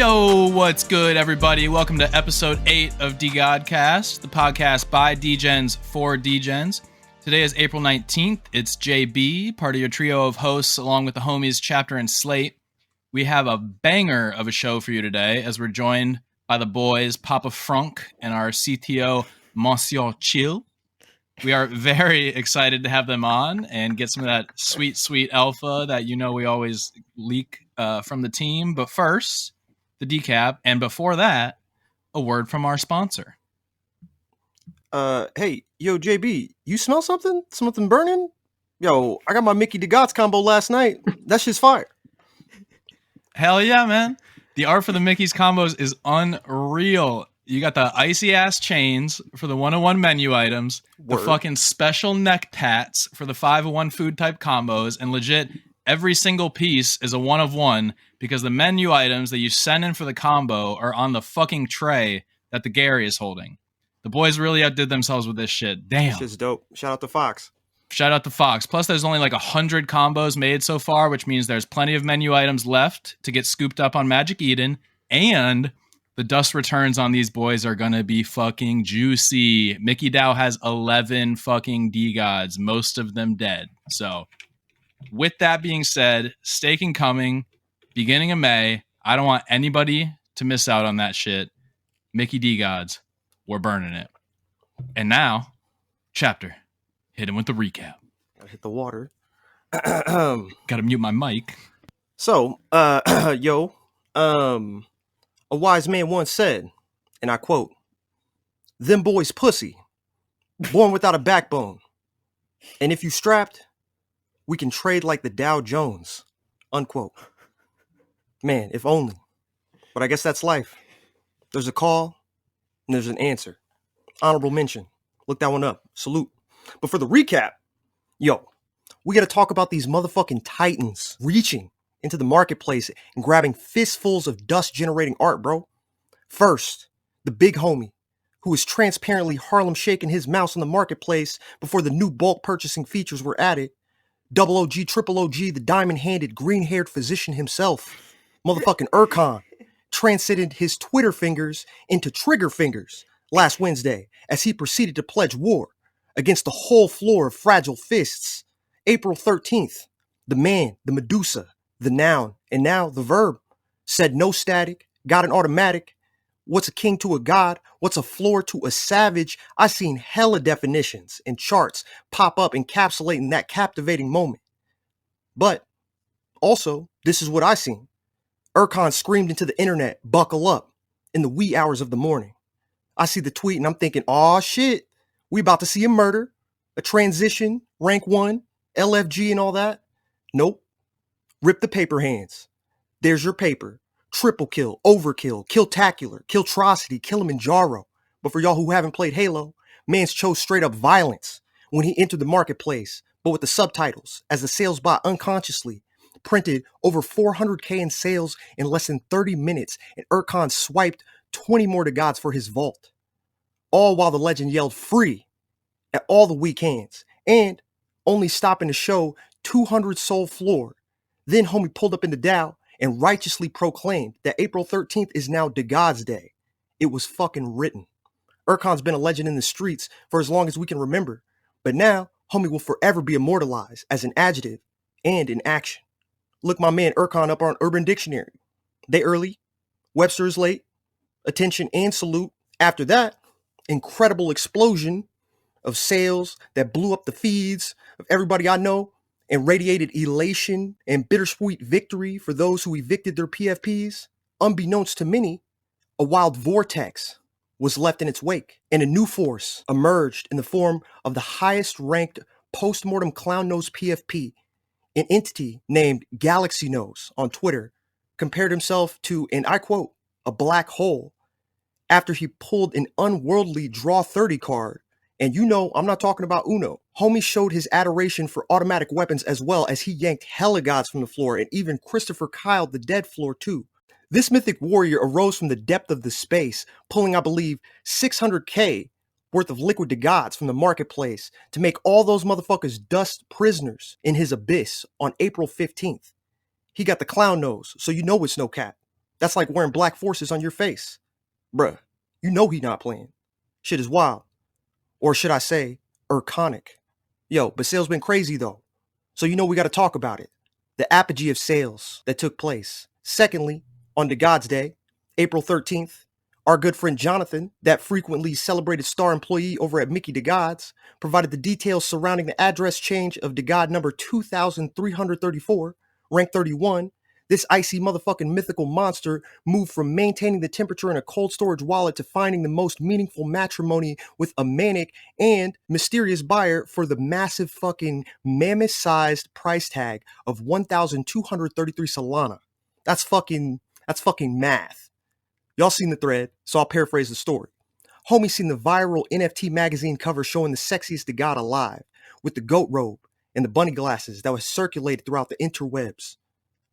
Yo, what's good, everybody? Welcome to episode 8 of DeGodCast, the podcast by Degens for Degens. Today is April 19th. It's JB, part of your trio of hosts, along with the homies Chapter and Slate. We have a banger of a show for you today, as we're joined by the boys Papa Frunk and our CTO Monsieur Chill. We are very excited to have them on and get some of that sweet, sweet alpha that you know we always leak from the team. But first, the decap, and before that, a word from our sponsor. Hey, yo, JB, you smell something? Something burning? Yo, I got my Mickey DeGods combo last night. That shit's fire. Hell yeah, man. The art for the Mickey's combos is unreal. You got the icy ass chains for the 101 menu items, the fucking special neck tats for the 501 food type combos, and legit, every single piece is a 1 of 1 because the menu items that you send in for the combo are on the fucking tray that the Gary is holding. The boys really outdid themselves with this shit. Damn. This is dope. Shout out to Fox. Shout out to Fox. Plus, there's only like 100 combos made so far, which means there's plenty of menu items left to get scooped up on Magic Eden. And the dust returns on these boys are going to be fucking juicy. Mickey Dow has 11 fucking DeGods, most of them dead. So, with that being said, staking coming, beginning of May. I don't want anybody to miss out on that shit. Mickey DeGods, we're burning it. And now, Chapter, hit him with the recap. Gotta hit the water. Gotta mute my mic. So, a wise man once said, and I quote, "Them boys pussy, born without a backbone. And if you strapped, we can trade like the Dow Jones," unquote. Man, if only. But I guess that's life. There's a call and there's an answer. Honorable mention. Look that one up. Salute. But for the recap, yo, we got to talk about these motherfucking titans reaching into the marketplace and grabbing fistfuls of dust-generating art, bro. First, the big homie, who is transparently Harlem shaking his mouse in the marketplace before the new bulk purchasing features were added. Double OG, triple OG, the diamond-handed, green-haired physician himself, motherfucking Urcon, transcended his Twitter fingers into trigger fingers last Wednesday as he proceeded to pledge war against the whole floor of fragile fists. April 13th, the man, the Medusa, the noun, and now the verb, said no static, got an automatic. What's a king to a god? What's a floor to a savage? I seen hella definitions and charts pop up encapsulating that captivating moment. But also, this is what I seen. Urcon screamed into the internet, "Buckle up," in the wee hours of the morning. I see the tweet and I'm thinking, aw shit, we about to see a murder, a transition, rank 1, LFG and all that. Nope. Rip the paper hands. There's your paper. Triple kill, overkill, killtacular, killtrocity, Kilimanjaro. But for y'all who haven't played Halo, mans chose straight up violence when he entered the marketplace, but with the subtitles, as the sales bot unconsciously printed over 400K in sales in less than 30 minutes, and Urcon swiped 20 more DeGods for his vault. All while the legend yelled free at all the weak hands, and only stopping to show 200 soul floor. Then homie pulled up in the Dow and righteously proclaimed that April 13th is now DeGods Day. It was fucking written. Urcon's been a legend in the streets for as long as we can remember, but now homie will forever be immortalized as an adjective and in action. Look my man Urcon up on Urban Dictionary. They early, Webster is late, attention and salute. After that, incredible explosion of sales that blew up the feeds of everybody I know and radiated elation and bittersweet victory for those who evicted their PFPs. Unbeknownst to many, a wild vortex was left in its wake, and a new force emerged in the form of the highest ranked postmortem clown nose PFP, an entity named Galaxy Nose on Twitter, compared himself to, and I quote, a black hole after he pulled an unworldly draw 30 card. And you know, I'm not talking about Uno. Homie showed his adoration for automatic weapons as well as he yanked hella gods from the floor and even Christopher Kyle the dead floor too. This mythic warrior arose from the depth of the space, pulling, I believe, 600K worth of liquid DeGods from the marketplace to make all those motherfuckers dust prisoners in his abyss on April 15th. He got the clown nose, so you know it's no cap. That's like wearing black forces on your face. Bruh, you know he not playing. Shit is wild. Or should I say, irconic. Yo, but sales been crazy though. So you know we gotta talk about it. The apogee of sales that took place. Secondly, on DeGod's Day, April 13th, our good friend Jonathan, that frequently celebrated star employee over at Mickey DeGods, provided the details surrounding the address change of DeGod number 2334, rank 31. This icy motherfucking mythical monster moved from maintaining the temperature in a cold storage wallet to finding the most meaningful matrimony with a manic and mysterious buyer for the massive fucking mammoth-sized price tag of 1,233 Solana. That's fucking math. Y'all seen the thread, so I'll paraphrase the story. Homie seen the viral NFT magazine cover showing the sexiest DeGod alive, with the goat robe and the bunny glasses that was circulated throughout the interwebs.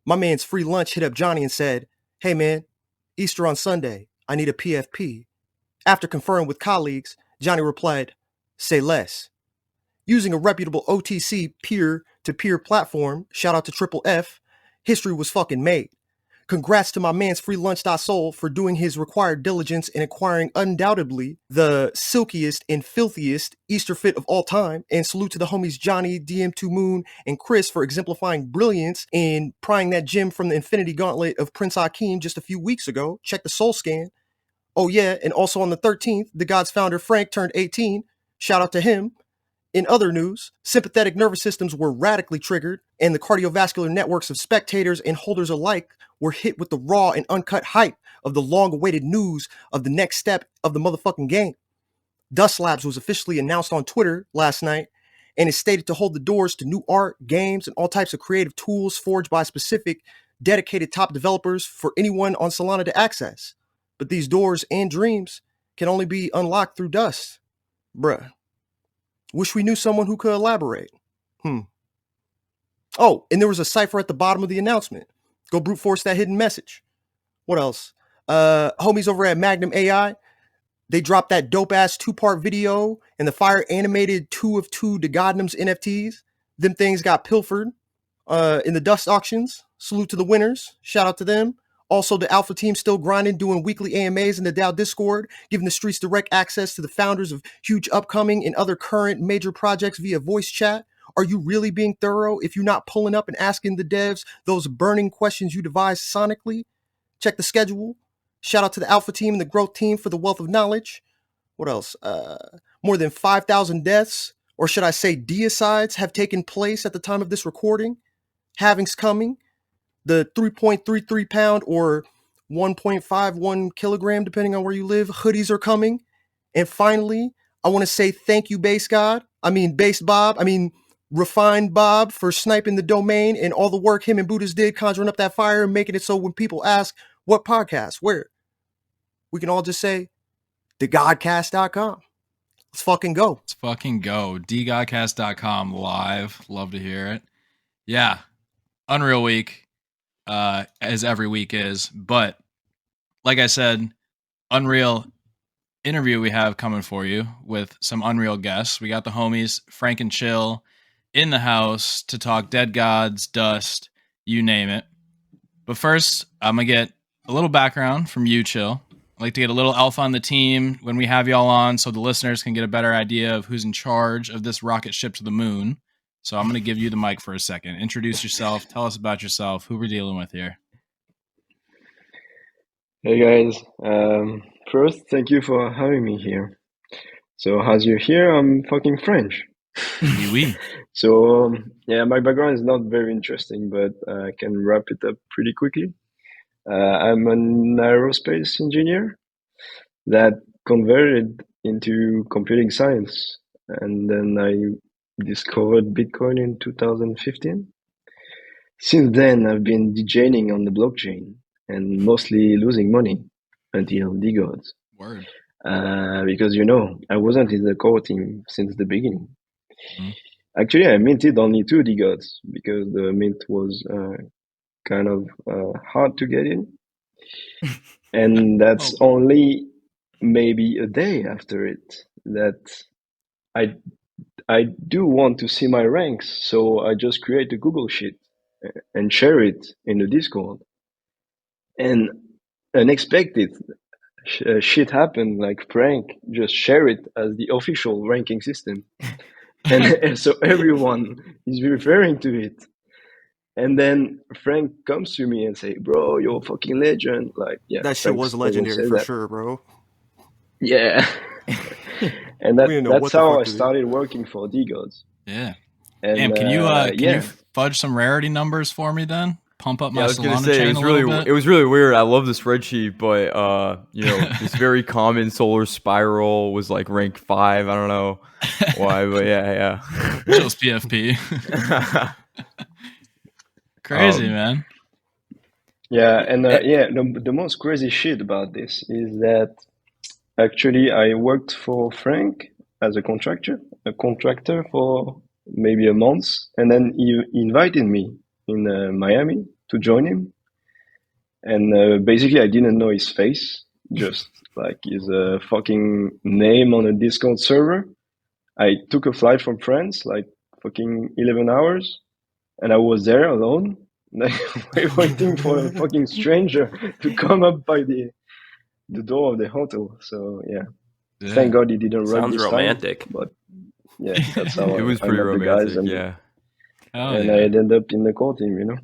My man's free lunch hit up Johnny and said, "Hey man, Easter on Sunday, I need a PFP." After conferring with colleagues, Johnny replied, "Say less." Using a reputable OTC peer-to-peer platform, shout out to Triple F, history was fucking made. Congrats to my man's freelunch.soul for doing his required diligence in acquiring undoubtedly the silkiest and filthiest Easter fit of all time. And salute to the homies Johnny, DM2 Moon, and Chris for exemplifying brilliance in prying that gem from the infinity gauntlet of Prince Hakeem just a few weeks ago. Check the soul scan. Oh yeah, and also on the 13th, DeGod's founder Frank turned 18. Shout out to him. In other news, sympathetic nervous systems were radically triggered, and the cardiovascular networks of spectators and holders alike were hit with the raw and uncut hype of the long-awaited news of the next step of the motherfucking game. Dust Labs was officially announced on Twitter last night, and is stated to hold the doors to new art, games, and all types of creative tools forged by specific, dedicated top developers for anyone on Solana to access. But these doors and dreams can only be unlocked through Dust. Bruh. Wish we knew someone who could elaborate. Oh, and there was a cipher at the bottom of the announcement. Go brute force that hidden message. What else? Homies over at Magnum AI, they dropped that dope-ass 2-part video and the fire animated 2 of 2 DeGodnum's NFTs. Them things got pilfered in the dust auctions. Salute to the winners. Shout out to them. Also, the Alpha team still grinding, doing weekly AMAs in the DAO Discord, giving the streets direct access to the founders of huge upcoming and other current major projects via voice chat. Are you really being thorough if you're not pulling up and asking the devs those burning questions you devised sonically? Check the schedule. Shout out to the Alpha team and the Growth team for the wealth of knowledge. What else? More than 5,000 deaths, or should I say deicides, have taken place at the time of this recording. Halving's coming. The 3.33 pound or 1.51 kilogram, depending on where you live, hoodies are coming. And finally, I want to say thank you, Base Refined Bob, for sniping the domain and all the work him and Buddhas did conjuring up that fire and making it so when people ask, what podcast, where? We can all just say, DeGodCast.com. Let's fucking go. Let's fucking go. DeGodCast.com live. Love to hear it. Yeah. Unreal week. As every week is, but like I said, Unreal interview we have coming for you with some Unreal guests. We got the homies Frank and Chill in the house to talk Dead Gods, Dust, you name it. But first, I'm gonna get a little background from you, Chill. I like to get a little alpha on the team when we have y'all on, so the listeners can get a better idea of who's in charge of this rocket ship to the moon. So I'm going to give you the mic for a second. Introduce yourself. Tell us about yourself. Who we're dealing with here. Hey guys. First, thank you for having me here. So as you hear, I'm fucking French. Oui. So yeah, my background is not very interesting, but I can wrap it up pretty quickly. I'm an aerospace engineer that converted into computing science, and then I discovered Bitcoin in 2015. Since then, I've been DJing on the blockchain and mostly losing money until DeGods. Word. Because, I wasn't in the core team since the beginning. Actually, I minted only 2 DeGods because the mint was kind of hard to get in. And that's only maybe a day after it that I do want to see my ranks, so I just create a Google sheet and share it in the Discord. And unexpected shit happened. Like Frank just share it as the official ranking system, and so everyone is referring to it. And then Frank comes to me and say, "Bro, you're a fucking legend." Like, yeah, That shit Frank was doesn't legendary say for that. sure, bro. Yeah, and We didn't know that's what the how fuck I to do. started working for DeGods. Yeah. And Damn, can you yeah, fudge some rarity numbers for me then? Pump up Yeah, my I was gonna Solana say chain a little bit. it was really weird. I love the spreadsheet, but this very common solar spiral was like rank 5. I don't know why, but yeah. Chill's PFP. Crazy, man. yeah, and yeah, the most crazy shit about this is that actually I worked for Frank as a contractor for maybe a month, and then he invited me in Miami to join him. And basically, I didn't know his face, just like his fucking name on a Discord server. I took a flight from France, like fucking 11 hours, and I was there alone, like waiting for a fucking stranger to come up by the door of the hotel. So yeah, thank God he didn't run Sounds this romantic. time. But yeah, that's how It was I pretty met the guys, romantic, and, yeah. Hell and yeah. I ended up in the core team, you know.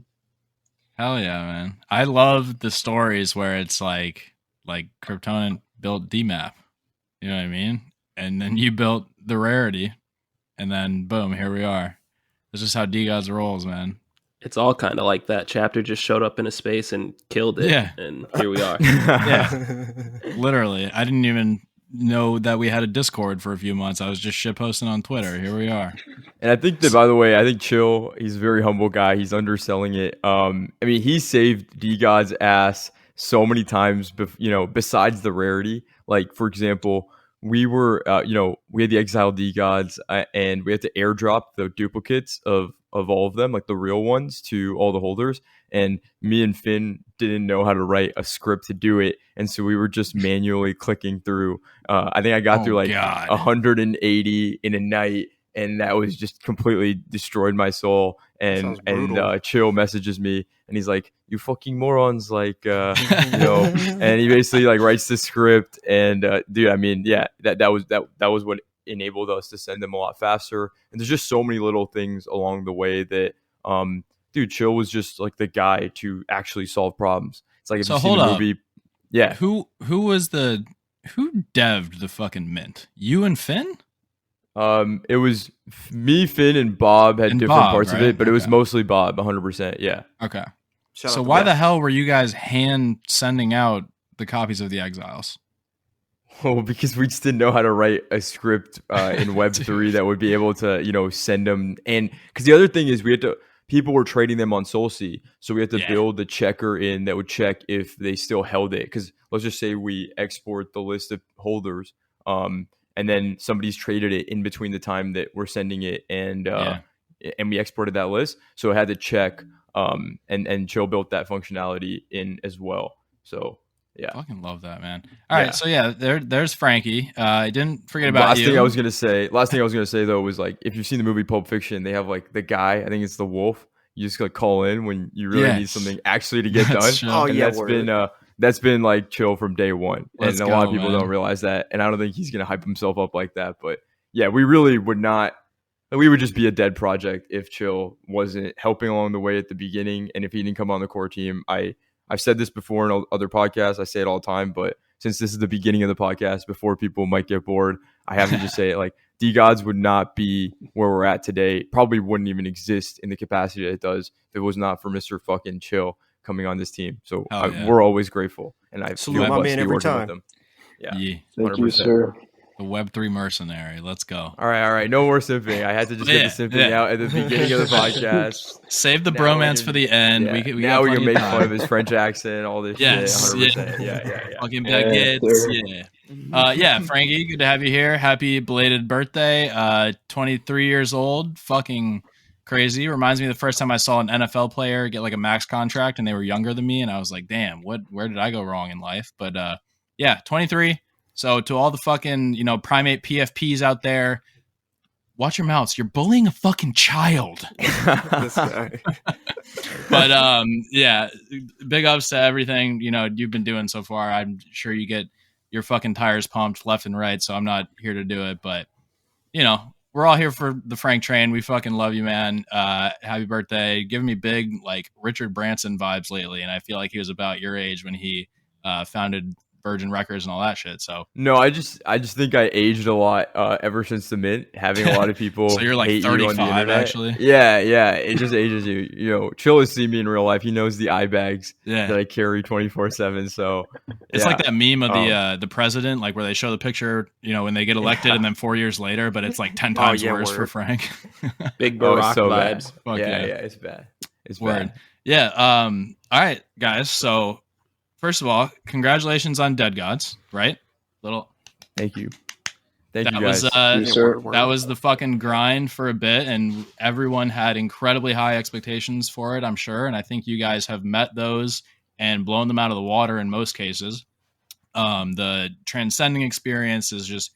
Hell yeah, man. I love the stories where it's like Kryptonite built DMAP. You know what I mean? And then you built the rarity, and then boom, here we are. This is how DeGods rolls, man. It's all kind of like that. Chapter just showed up in a space and killed it. Yeah. And here we are. Yeah. Literally. I didn't even know that we had a Discord for a few months. I was just shit posting on Twitter. Here we are. And I think that, by the way, I think Chill, he's a very humble guy. He's underselling it. I mean, he saved DeGod's ass so many times, besides the rarity. Like, for example, we were, we had the exiled DeGods, and we had to airdrop the duplicates of all of them, like the real ones, to all the holders. And me and Finn didn't know how to write a script to do it, and so we were just manually clicking through. I think I got through like 180 in a night, and that was just completely destroyed my soul. And Chill messages me, and he's like, "You fucking morons!" Like, and he basically like writes the script. And dude, I mean, yeah, that was what enabled us to send them a lot faster. And there's just so many little things along the way that, dude, Chill was just like the guy to actually solve problems. It's like if you've seen the movie, yeah. Who devved the fucking mint? You and Finn? It was me, Finn, and Bob had different parts of it, but it was mostly Bob, 100%. Yeah. Okay. So why the hell were you guys hand sending out the copies of the Exiles? Oh, because we just didn't know how to write a script in Web3 that would be able to, send them. And because the other thing is people were trading them on SolSea, so we had to build the checker in that would check if they still held it. Because let's just say we export the list of holders, and then somebody's traded it in between the time that we're sending it, and we exported that list, so it had to check. And Chill built that functionality in as well. So yeah, fucking love that, man. All right, so there's Frankie. I didn't forget about last you. thing I was gonna say though was like, if you've seen the movie Pulp Fiction, they have like the guy. I think it's the wolf. You just like call in when you really need something actually to get done. Oh, and yeah, that's been like Chill from day one. Let's and go, a lot of people man. don't realize that. And I don't think he's gonna hype himself up like that. But yeah, we really would not. We would just be a dead project if Chill wasn't helping along the way at the beginning, and if he didn't come on the core team. I've said this before in other podcasts. I say it all the time, but since this is the beginning of the podcast, before people might get bored, I have to just say it. Like, DeGods would not be where we're at today. Probably wouldn't even exist in the capacity that it does if it was not for Mr. fucking Chill coming on this team. So we're always grateful, and I salute my man every time. With them. Yeah, Thank you, sir. The Web3 mercenary. Let's go. All right. No more simping. I had to just get the simping out at the beginning of the podcast. Save the bromance for the end. Yeah. We now we can make time. fun of his French accent, all this shit. 100%. Yeah. Fucking baguettes. Frankie, good to have you here. Happy belated birthday. 23 years old. Fucking crazy. Reminds me of the first time I saw an NFL player get like a max contract and they were younger than me, and I was like, damn, where did I go wrong in life? But 23. So to all the fucking, primate PFPs out there, watch your mouths. You're bullying a fucking child. This guy. But yeah, big ups to everything you've been doing so far. I'm sure you get your fucking tires pumped left and right, so I'm not here to do it, but we're all here for the Frank train. We fucking love you, man. Happy birthday. Giving me big like Richard Branson vibes lately, and I feel like he was about your age when he founded Virgin Records and all that shit. So no, I just think I aged a lot ever since the Mint, having a lot of people so you're like hate 35 you on the internet. Actually. Yeah, it just ages you. Chill has seen me in real life. He knows the eye bags that I carry 24/7. So it's like that meme of the president, like where they show the picture, when they get elected, and then 4 years later, but it's like 10 times worse for Frank. Big Barack vibes. It's bad. It's bad. Yeah. All right, guys. So first of all, congratulations on DeGods, right? Thank you. Thank you guys. Yes, sir. That was the fucking grind for a bit, and everyone had incredibly high expectations for it, I'm sure. And I think you guys have met those and blown them out of the water in most cases. The transcending experience is just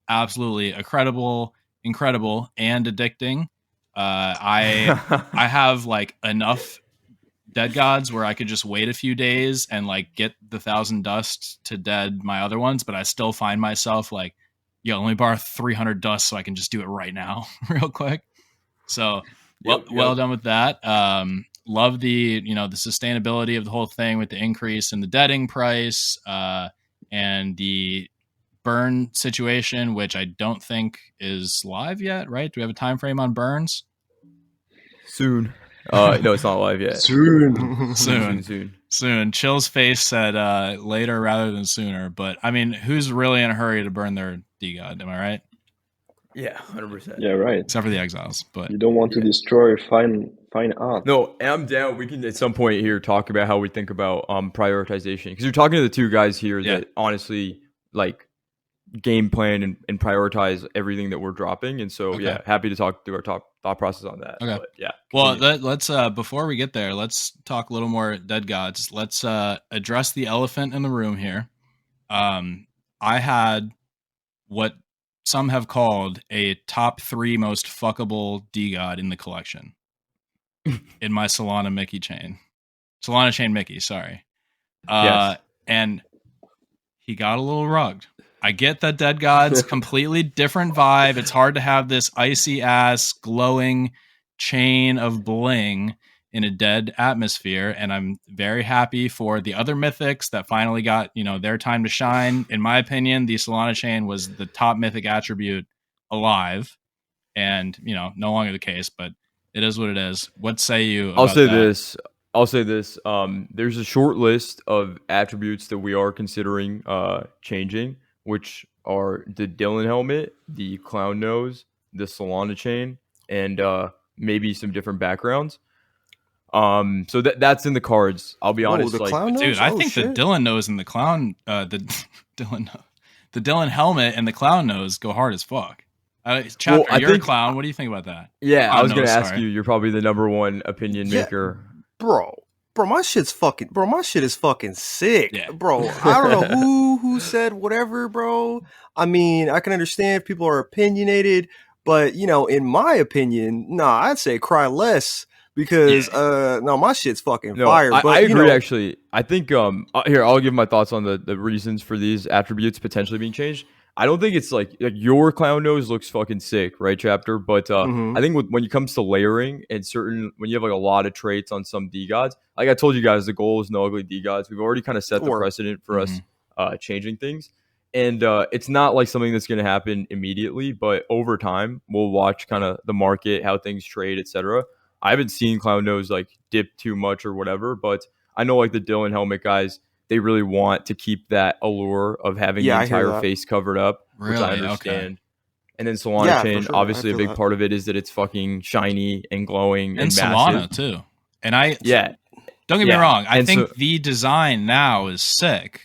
absolutely incredible, and addicting. I have like enough DeGods where I could just wait a few days and like get the 1,000 dust to dead my other ones, but I still find myself like, let me borrow 300 dust so I can just do it right now real quick. So well done with that. Love the sustainability of the whole thing with the increase in the deading price and the burn situation, which I don't think is live yet, right? Do we have a time frame on burns? Soon. No, it's not live yet. Soon. Chill's face said later rather than sooner. But I mean, who's really in a hurry to burn their DeGod? Am I right? Yeah, 100%. Yeah, right. Except for the exiles, but you don't want to destroy fine art. No, and I'm down. We can at some point here talk about how we think about prioritization, because you're talking to the two guys here that honestly like game plan and prioritize everything that we're dropping, and so happy to talk through our thought process on that. Okay. But, yeah. Well, let's before we get there, let's talk a little more DeGods. Let's address the elephant in the room here. I had what some have called a top 3 most fuckable DeGod in the collection in my Solana chain Mickey, sorry. Yes. And he got a little rugged. I get that DeGods completely different vibe. It's hard to have this icy ass glowing chain of bling in a dead atmosphere, and I'm very happy for the other mythics that finally got their time to shine. In my opinion, the Solana chain was the top mythic attribute alive, and no longer the case, but it is what it is. What say you about I'll say that? this. There's a short list of attributes that we are considering changing, which are the Dylan helmet, the clown nose, the Solana chain, and maybe some different backgrounds. So that's in the cards. I'll be honest. The like, clown nose? Dude, I think shit. the Dylan nose and the clown, the Dylan helmet and the clown nose go hard as fuck. Chapter, I you're think, a clown. What do you think about that? Yeah, Clown I was going to nose, ask sorry. you. You're probably the number one opinion maker. Bro, my shit is fucking sick. Yeah. Bro, I don't know who said whatever, bro. I mean, I can understand if people are opinionated, but in my opinion, I'd say cry less. Because my shit's fucking fire. But I agree. Actually, I think here I'll give my thoughts on the reasons for these attributes potentially being changed. I don't think it's like your clown nose looks fucking sick, right, Chapter? But I think when it comes to layering and when you have like a lot of traits on some DeGods, like I told you guys, the goal is no ugly DeGods. We've already kind of set the precedent for us changing things. And it's not like something that's going to happen immediately, but over time, we'll watch kind of the market, how things trade, etc. I haven't seen Clown Nose like dip too much or whatever, but I know like the Dylan helmet guys, they really want to keep that allure of having the entire face covered up, which I understand. Okay. And then Solana chain, obviously a big part of it is that it's fucking shiny and glowing and Solana massive. too. And don't get me wrong. I think the design now is sick,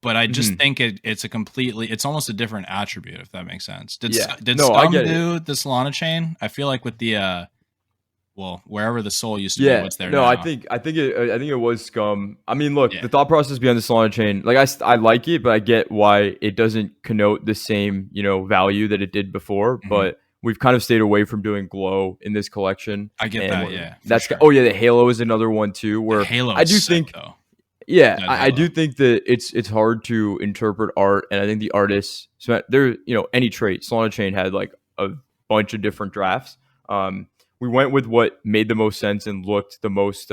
but I just think it's almost a different attribute, if that makes sense. Did Scum do the Solana chain? I feel like with the wherever the soul used to be, what's there now? I think it was Scum. I mean, look, the thought process behind the Solana chain, like I like it, but I get why it doesn't connote the same, value that it did before. But we've kind of stayed away from doing glow in this collection. I get And that, yeah. That's sure. Oh yeah, the halo is another one too. Where The halo I do is sick, think, though. yeah, That I halo. do think that it's hard to interpret art, and I think the artists, so there, any trait, Solana Chain had like a bunch of different drafts. We went with what made the most sense and looked the most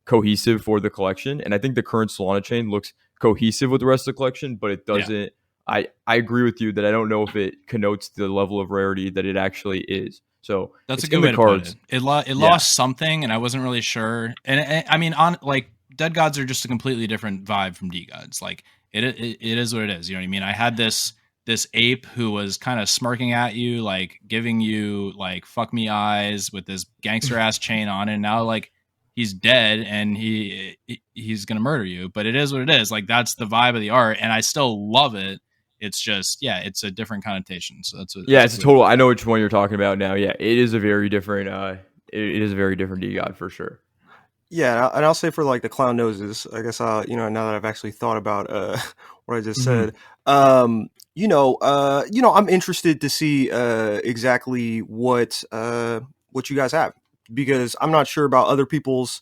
cohesive for the collection, and I think the current Solana Chain looks cohesive with the rest of the collection, but it doesn't. Yeah. I agree with you that I don't know if it connotes the level of rarity that it actually is. So that's a good way to put it. It lost something, and I wasn't really sure. And I mean, on like DeGods are just a completely different vibe from DeGods. Like it is what it is. You know what I mean? I had this ape who was kind of smirking at you, like giving you like fuck me eyes with this gangster ass chain on, and now like he's dead and he's gonna murder you. But it is what it is. Like that's the vibe of the art, and I still love it. It's just, it's a different connotation. So it's a total. I know which one you're talking about now. Yeah, it is a very different. It is a very different DeGod for sure. Yeah, and I'll say for like the clown noses, I guess now that I've actually thought about what I just said, I'm interested to see exactly what you guys have, because I'm not sure about other people's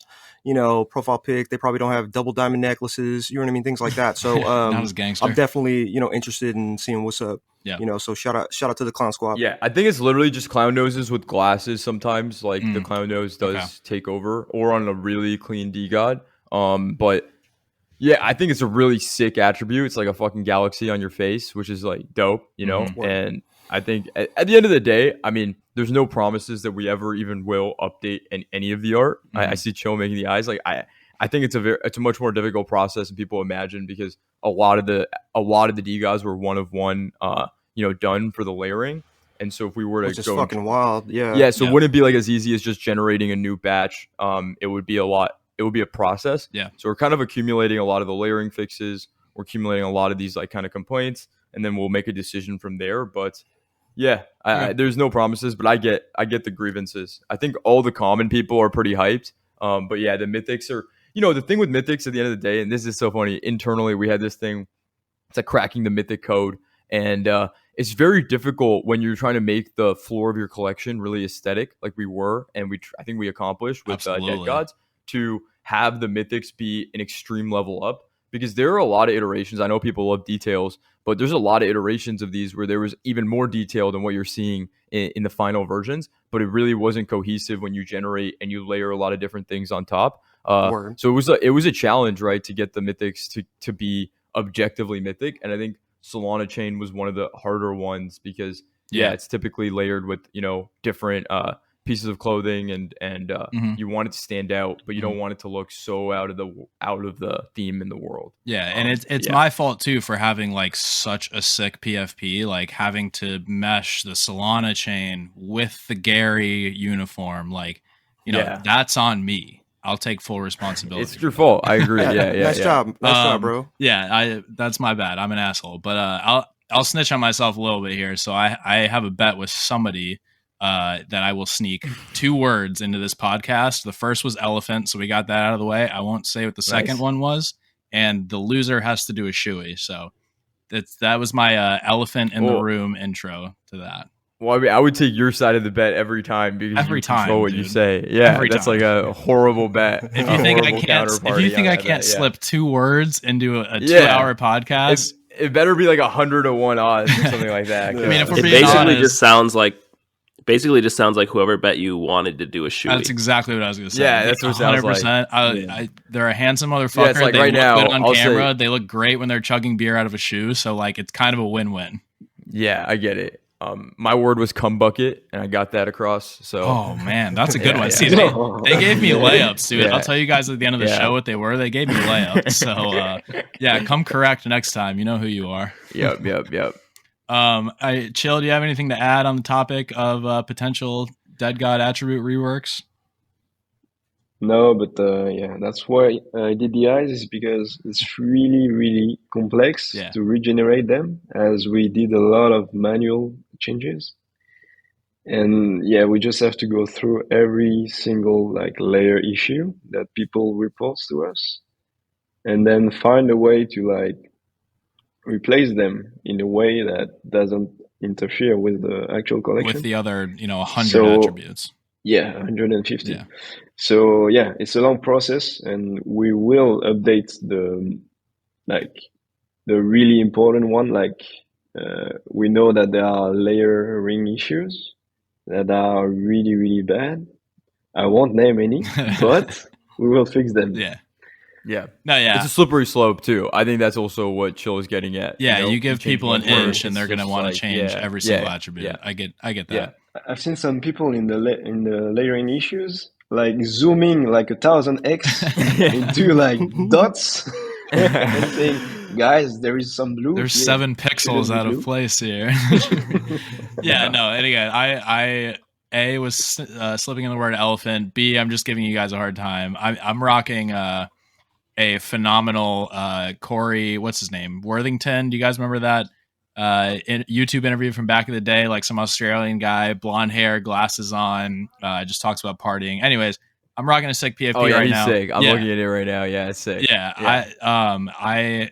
profile pic. They probably don't have double diamond necklaces, you know what I mean, things like that. So not as gangster. I'm definitely interested in seeing what's up. Yeah. So shout out to the clown squad. Yeah, I think it's literally just clown noses with glasses. Sometimes like the clown nose does take over, or on a really clean DeGod. But yeah, I think it's a really sick attribute. It's like a fucking galaxy on your face, which is like dope, And I think at the end of the day, I mean, there's no promises that we ever even will update any of the art. I see Chill making the eyes. Like I think it's a much more difficult process than people imagine, because a lot of the DeGods were one of one, done for the layering. And so if we were to which is fucking wild, yeah. So it wouldn't be like as easy as just generating a new batch. It would be a process. Yeah. So we're kind of accumulating a lot of the layering fixes. We're accumulating a lot of these like kind of complaints, and then we'll make a decision from there. But yeah, there's no promises, but I get the grievances. I think all the common people are pretty hyped. But yeah, the mythics are, the thing with mythics at the end of the day, and this is so funny, internally we had this thing, it's like cracking the mythic code. And it's very difficult when you're trying to make the floor of your collection really aesthetic, like we were, and I think we accomplished with DeGods, to have the mythics be an extreme level up, because there are a lot of iterations. I know people love details, but there's a lot of iterations of these where there was even more detail than what you're seeing in the final versions, but it really wasn't cohesive when you generate and you layer a lot of different things on top. So it was a challenge, right, to get the mythics to be objectively mythic. And I think Solana Chain was one of the harder ones, because it's typically layered with different pieces of clothing, and you want it to stand out, but you don't want it to look so out of the theme in the world. Yeah, and it's my fault too for having like such a sick PFP, like having to mesh the Solana Chain with the Gary uniform. Like, that's on me. I'll take full responsibility. It's your fault. I agree. Yeah. Nice job, bro. Yeah, that's my bad. I'm an asshole, but I'll snitch on myself a little bit here. So I have a bet with somebody that I will sneak 2 words into this podcast. The first was elephant, so we got that out of the way. I won't say what the second one was, and the loser has to do a shoey. So that was my elephant in the room intro to that. Well, I mean, I would take your side of the bet every time, because you control what you say. Yeah, that's like a horrible bet. If you think I can't slip 2 words into a 2-hour podcast, it better be like 100 to 1 odds or something like that. I mean, if we're it being honest, just sounds like whoever bet you wanted to do a shoot. That's exactly what I was going to say. Yeah, that's what it sounds like. They're a handsome motherfucker. It's like they right look now, good on camera. They look great when they're chugging beer out of a shoe. So like, it's kind of a win-win. Yeah, I get it. My word was cum bucket, and I got that across. So, oh man, that's a good one. See, they gave me layups, dude. I'll tell you guys at the end of the show what they were. They gave me layups. So, come correct next time. You know who you are. Yep. Chill. Do you have anything to add on the topic of potential DeGod attribute reworks? No, but that's why I did the eyes, is because it's really, really complex to regenerate them, as we did a lot of manual changes. And we just have to go through every single like layer issue that people report to us, and then find a way to like replace them in a way that doesn't interfere with the actual collection. With the other, 100 attributes. Yeah, 150. Yeah. So yeah, it's a long process, and we will update the really important one. We know that there are layering issues that are really, really bad. I won't name any, but we will fix them. Yeah. Yeah. No, yeah. It's a slippery slope too. I think that's also what Chill is getting at. Yeah, you know? you give people an inch and they're going to want to like, change every single attribute. Yeah. I get that. Yeah. I've seen some people in the layering issues like zooming like 1000x into like dots and saying, guys, there is some blue. There's here. 7 pixels out of place here. Yeah, no, and again, I A, was slipping in the word elephant. B, I'm just giving you guys a hard time. I'm rocking a phenomenal Corey, what's his name? Worthington. Do you guys remember that YouTube interview from back in the day? Like some Australian guy, blonde hair, glasses on, just talks about partying. Anyways, I'm rocking a sick PFP right now. Sick. I'm looking at it right now. Yeah, it's sick. Yeah, I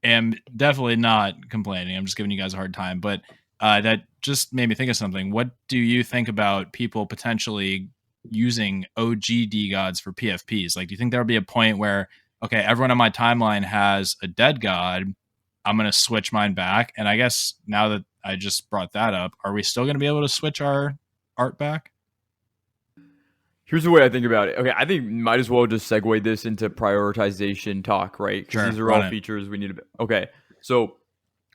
am definitely not complaining. I'm just giving you guys a hard time. But that just made me think of something. What do you think about people potentially using OG DeGods for PFPs? Like, do you think there would be a point where, okay, everyone on my timeline has a dead god, I'm going to switch mine back? And I guess now that I just brought that up, are we still going to be able to switch our art back? Here's the way I think about it. Okay, I think might as well just segue this into prioritization talk, right? Because these are all features we need to. Okay, so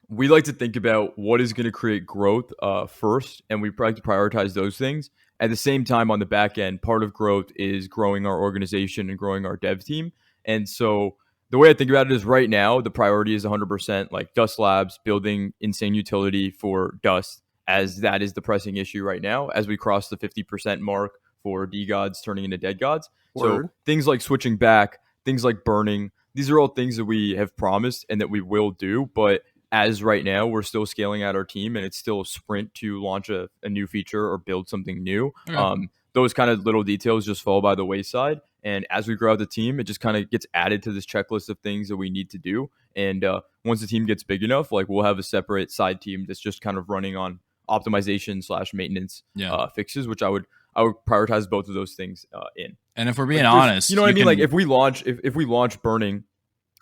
we like to think about what is going to create growth first, and we like to prioritize those things. At the same time, on the back end, part of growth is growing our organization and growing our dev team. And so the way I think about it is right now, the priority is 100% like Dust Labs, building insane utility for Dust, as that is the pressing issue right now as we cross the 50% mark for DeGods turning into dead gods. Word. So things like switching back, things like burning, these are all things that we have promised and that we will do. But as right now, we're still scaling out our team, and it's still a sprint to launch a new feature or build something new. Okay. Those kind of little details just fall by the wayside. And as we grow out the team, it just kind of gets added to this checklist of things that we need to do. And once the team gets big enough, like we'll have a separate side team that's just kind of running on optimization / maintenance fixes, which I would prioritize both of those things in. And if we're being honest, you know what I mean? Like if we launch burning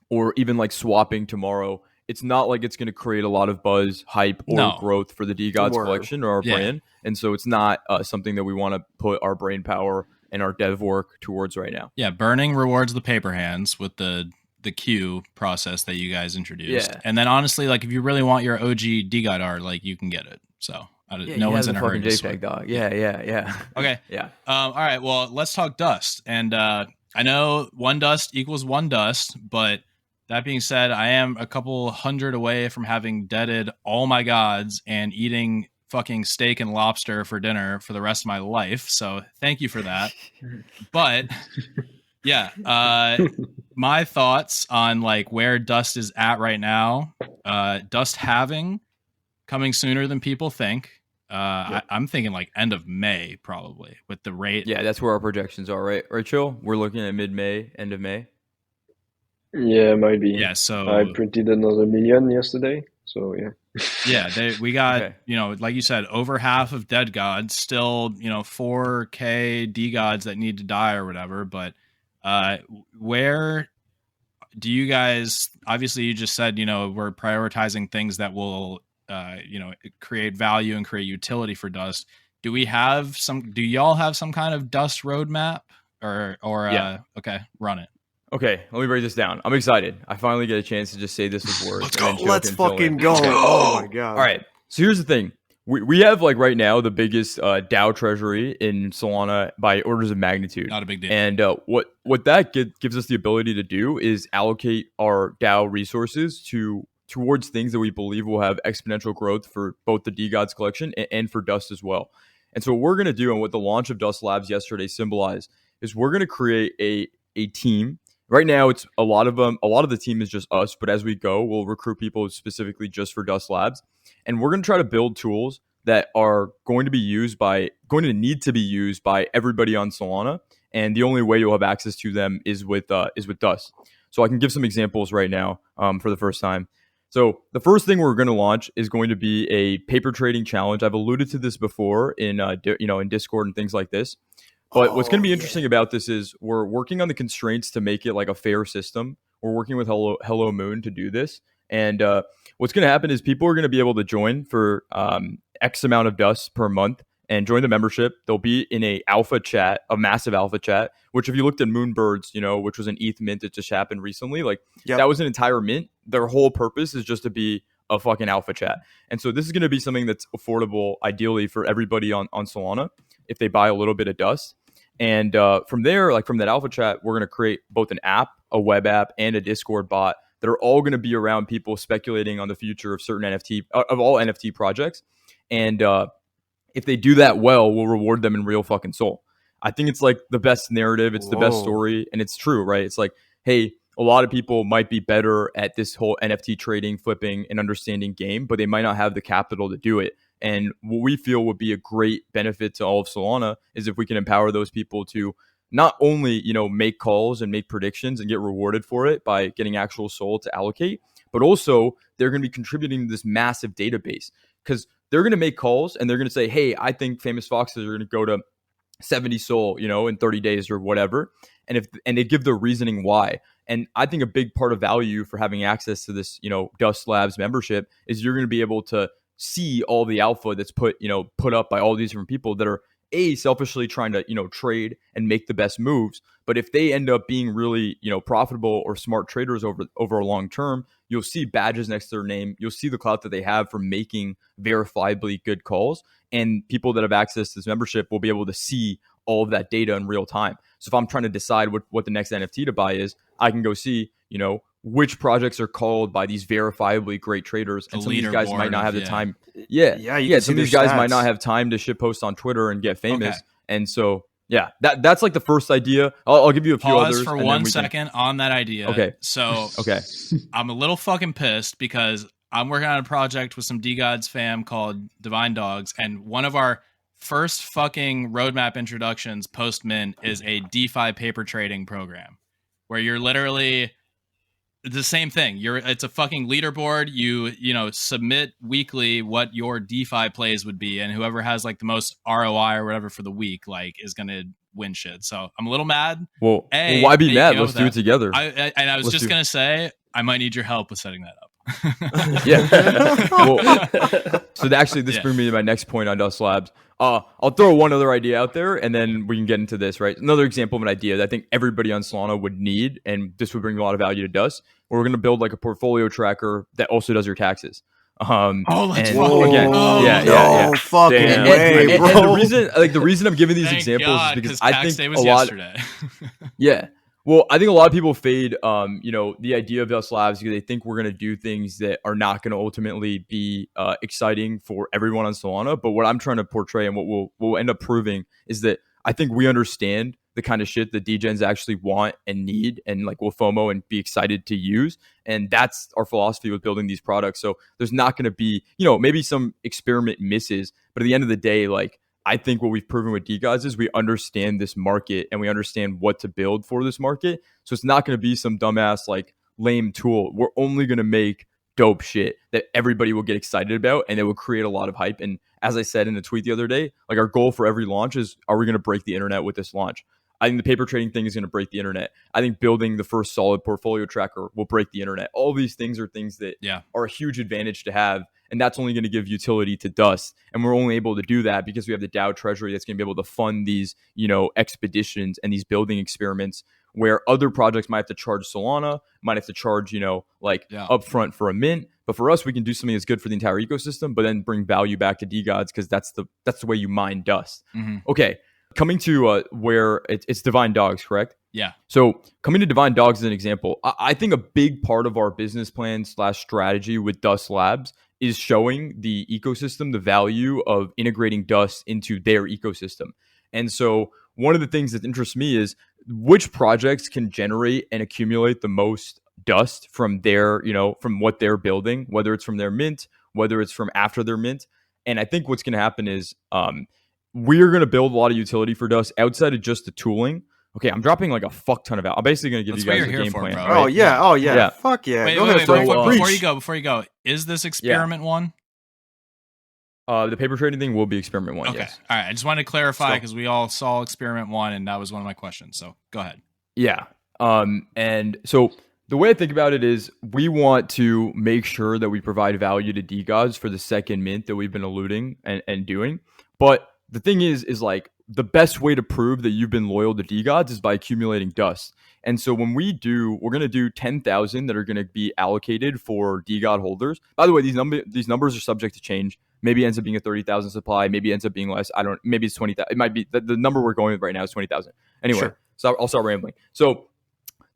or even like swapping tomorrow, it's not like it's going to create a lot of buzz, hype, or growth for the DeGods collection or our brand. And so it's not something that we want to put our brain power and our dev work towards right now. Yeah, burning rewards the paper hands with the queue process that you guys introduced. Yeah. And then honestly, like if you really want your OG DeGod art, like you can get it. So no one's in a hurry to switch. Dog. Yeah. Okay. Yeah. All right. Well, let's talk dust. And I know one dust equals one dust, but that being said, I am a couple hundred away from having deaded all my gods and eating fucking steak and lobster for dinner for the rest of my life. So thank you for that. But yeah, my thoughts on like where dust is at right now, dust halving coming sooner than people think. I'm thinking like end of May, probably, with the rate. Yeah, that's where our projections are, right? Right, Chill? We're looking at mid-May, end of May. Yeah, it might be. Yeah, so I printed another million yesterday, so yeah. Yeah, we got, like you said, over half of dead gods, still, 4K DeGods that need to die or whatever. But where do you guys, obviously you just said, we're prioritizing things that will, create value and create utility for dust. Do y'all have some kind of dust roadmap or yeah. Okay, run it. Okay, let me break this down. I'm excited. I finally get a chance to just say this with words. Let's go. Let's fucking go. Oh my god. All right. So here's the thing. We have like right now the biggest DAO treasury in Solana by orders of magnitude. Not a big deal. And what that gives us the ability to do is allocate our DAO resources towards things that we believe will have exponential growth for both the DeGods collection and for Dust as well. And so what we're going to do, and what the launch of Dust Labs yesterday symbolized, is we're going to create a team. Right now, it's a lot of the team is just us, but as we go, we'll recruit people specifically just for Dust Labs, and we're going to try to build tools that are going to need to be used by everybody on Solana, and the only way you'll have access to them is with Dust. So I can give some examples right now for the first time. So the first thing we're going to launch is going to be a paper trading challenge. I've alluded to this before in in Discord and things like this. But what's going to be interesting about this is we're working on the constraints to make it like a fair system. We're working with Hello Moon to do this. And what's going to happen is people are going to be able to join for X amount of dust per month and join the membership. They'll be in a massive alpha chat, which if you looked at Moonbirds, which was an ETH mint that just happened recently, that was an entire mint. Their whole purpose is just to be a fucking alpha chat. And so this is going to be something that's affordable, ideally, for everybody on Solana if they buy a little bit of dust. And from there, from that alpha chat, we're going to create both an app, a web app, and a Discord bot that are all going to be around people speculating on the future of certain all NFT projects. And if they do that well, we'll reward them in real fucking soul. I think it's the best narrative. It's the best story. And it's true, right? It's hey, a lot of people might be better at this whole NFT trading, flipping, and understanding game, but they might not have the capital to do it. And what we feel would be a great benefit to all of Solana is if we can empower those people to not only, make calls and make predictions and get rewarded for it by getting actual SOL to allocate, but also they're going to be contributing to this massive database because they're going to make calls and they're going to say, hey, I think famous foxes are going to go to 70 SOL, in 30 days or whatever. And they give the reasoning why. And I think a big part of value for having access to this, Dust Labs membership is you're going to be able to see all the alpha that's put up by all these different people that are selfishly trying to, trade and make the best moves. But if they end up being really, profitable or smart traders over a long term, you'll see badges next to their name. You'll see the clout that they have for making verifiably good calls. And people that have access to this membership will be able to see all of that data in real time. So if I'm trying to decide what the next NFT to buy is, I can go see, which projects are called by these verifiably great traders. And some of these guys might not have the time. Yeah. Some of these guys might not have time to shitpost on Twitter and get famous. Okay. And so, yeah, that's the first idea. I'll give you a few others. Pause for 1 second on that idea. Okay. So I'm a little fucking pissed because I'm working on a project with some DeGods fam called Divine Dogs. And one of our first fucking roadmap introductions post-mint is a DeFi paper trading program where you're literally the same thing. It's a fucking leaderboard. You submit weekly what your DeFi plays would be, and whoever has the most ROI or whatever for the week is gonna win shit. So I'm a a little mad. Well, why be mad? Let's do it together. I was just gonna say I might need your help with setting that up. So actually, this brings me to my next point on Dust Labs. I'll throw one other idea out there, and then we can get into this. Right, another example of an idea that I think everybody on Solana would need, and this would bring a lot of value to Dust. We're going to build a portfolio tracker that also does your taxes. Let's fucking way, bro. And the reason I'm giving these examples is because I think day was yesterday. Well, I think a lot of people fade, the idea of Dust Labs because they think we're going to do things that are not going to ultimately be exciting for everyone on Solana. But what I'm trying to portray and what we'll end up proving is that I think we understand the kind of shit that degens actually want and need and will FOMO and be excited to use. And that's our philosophy with building these products. So there's not going to be, maybe some experiment misses, but at the end of the day, I think what we've proven with DeGods is we understand this market and we understand what to build for this market. So it's not going to be some dumbass, lame tool. We're only going to make dope shit that everybody will get excited about and it will create a lot of hype. And as I said in a tweet the other day, our goal for every launch is, are we going to break the internet with this launch? I think the paper trading thing is going to break the internet. I think building the first solid portfolio tracker will break the internet. All these things are things that are a huge advantage to have. And that's only going to give utility to Dust. And we're only able to do that because we have the DAO treasury that's going to be able to fund these, expeditions and these building experiments where other projects might have to charge Solana, might have to charge, upfront for a mint. But for us, we can do something that's good for the entire ecosystem, but then bring value back to DeGods because that's the way you mine Dust. Mm-hmm. Okay. Coming to where it's Divine Dogs, correct? Yeah. So coming to Divine Dogs as an example, I think a big part of our business plan / strategy with Dust Labs is showing the ecosystem the value of integrating Dust into their ecosystem. And so one of the things that interests me is which projects can generate and accumulate the most Dust from their, from what they're building, whether it's from their mint, whether it's from after their mint. And I think what's going to happen is we're going to build a lot of utility for Dust outside of just the tooling. okay, I'm dropping like a fuck ton of out. I'm basically going to give That's you what guys you're a here game for, plan. bro. Right? Oh yeah, Yeah. fuck yeah. Wait, Go wait, ahead, wait, Frank. before you go, is this experiment one? The paper trading thing will be experiment 1. Okay. Yes. All right. I just wanted to clarify Let's go. because we all saw experiment 1, and that was one of my questions. So go ahead. Yeah. And so the way I think about it is we want to make sure that we provide value to DeGods for the second mint that we've been alluding and doing. But the thing is like the best way to prove that you've been loyal to DeGods is by accumulating dust. And so when we're going to do 10,000 that are going to be allocated for DeGod holders. By the way, these numbers are subject to change. Maybe it ends up being a 30,000 supply. Maybe it ends up being less. Maybe it's 20,000. It might be the number we're going with right now is 20,000. Anyway, Sure. So I'll start rambling. So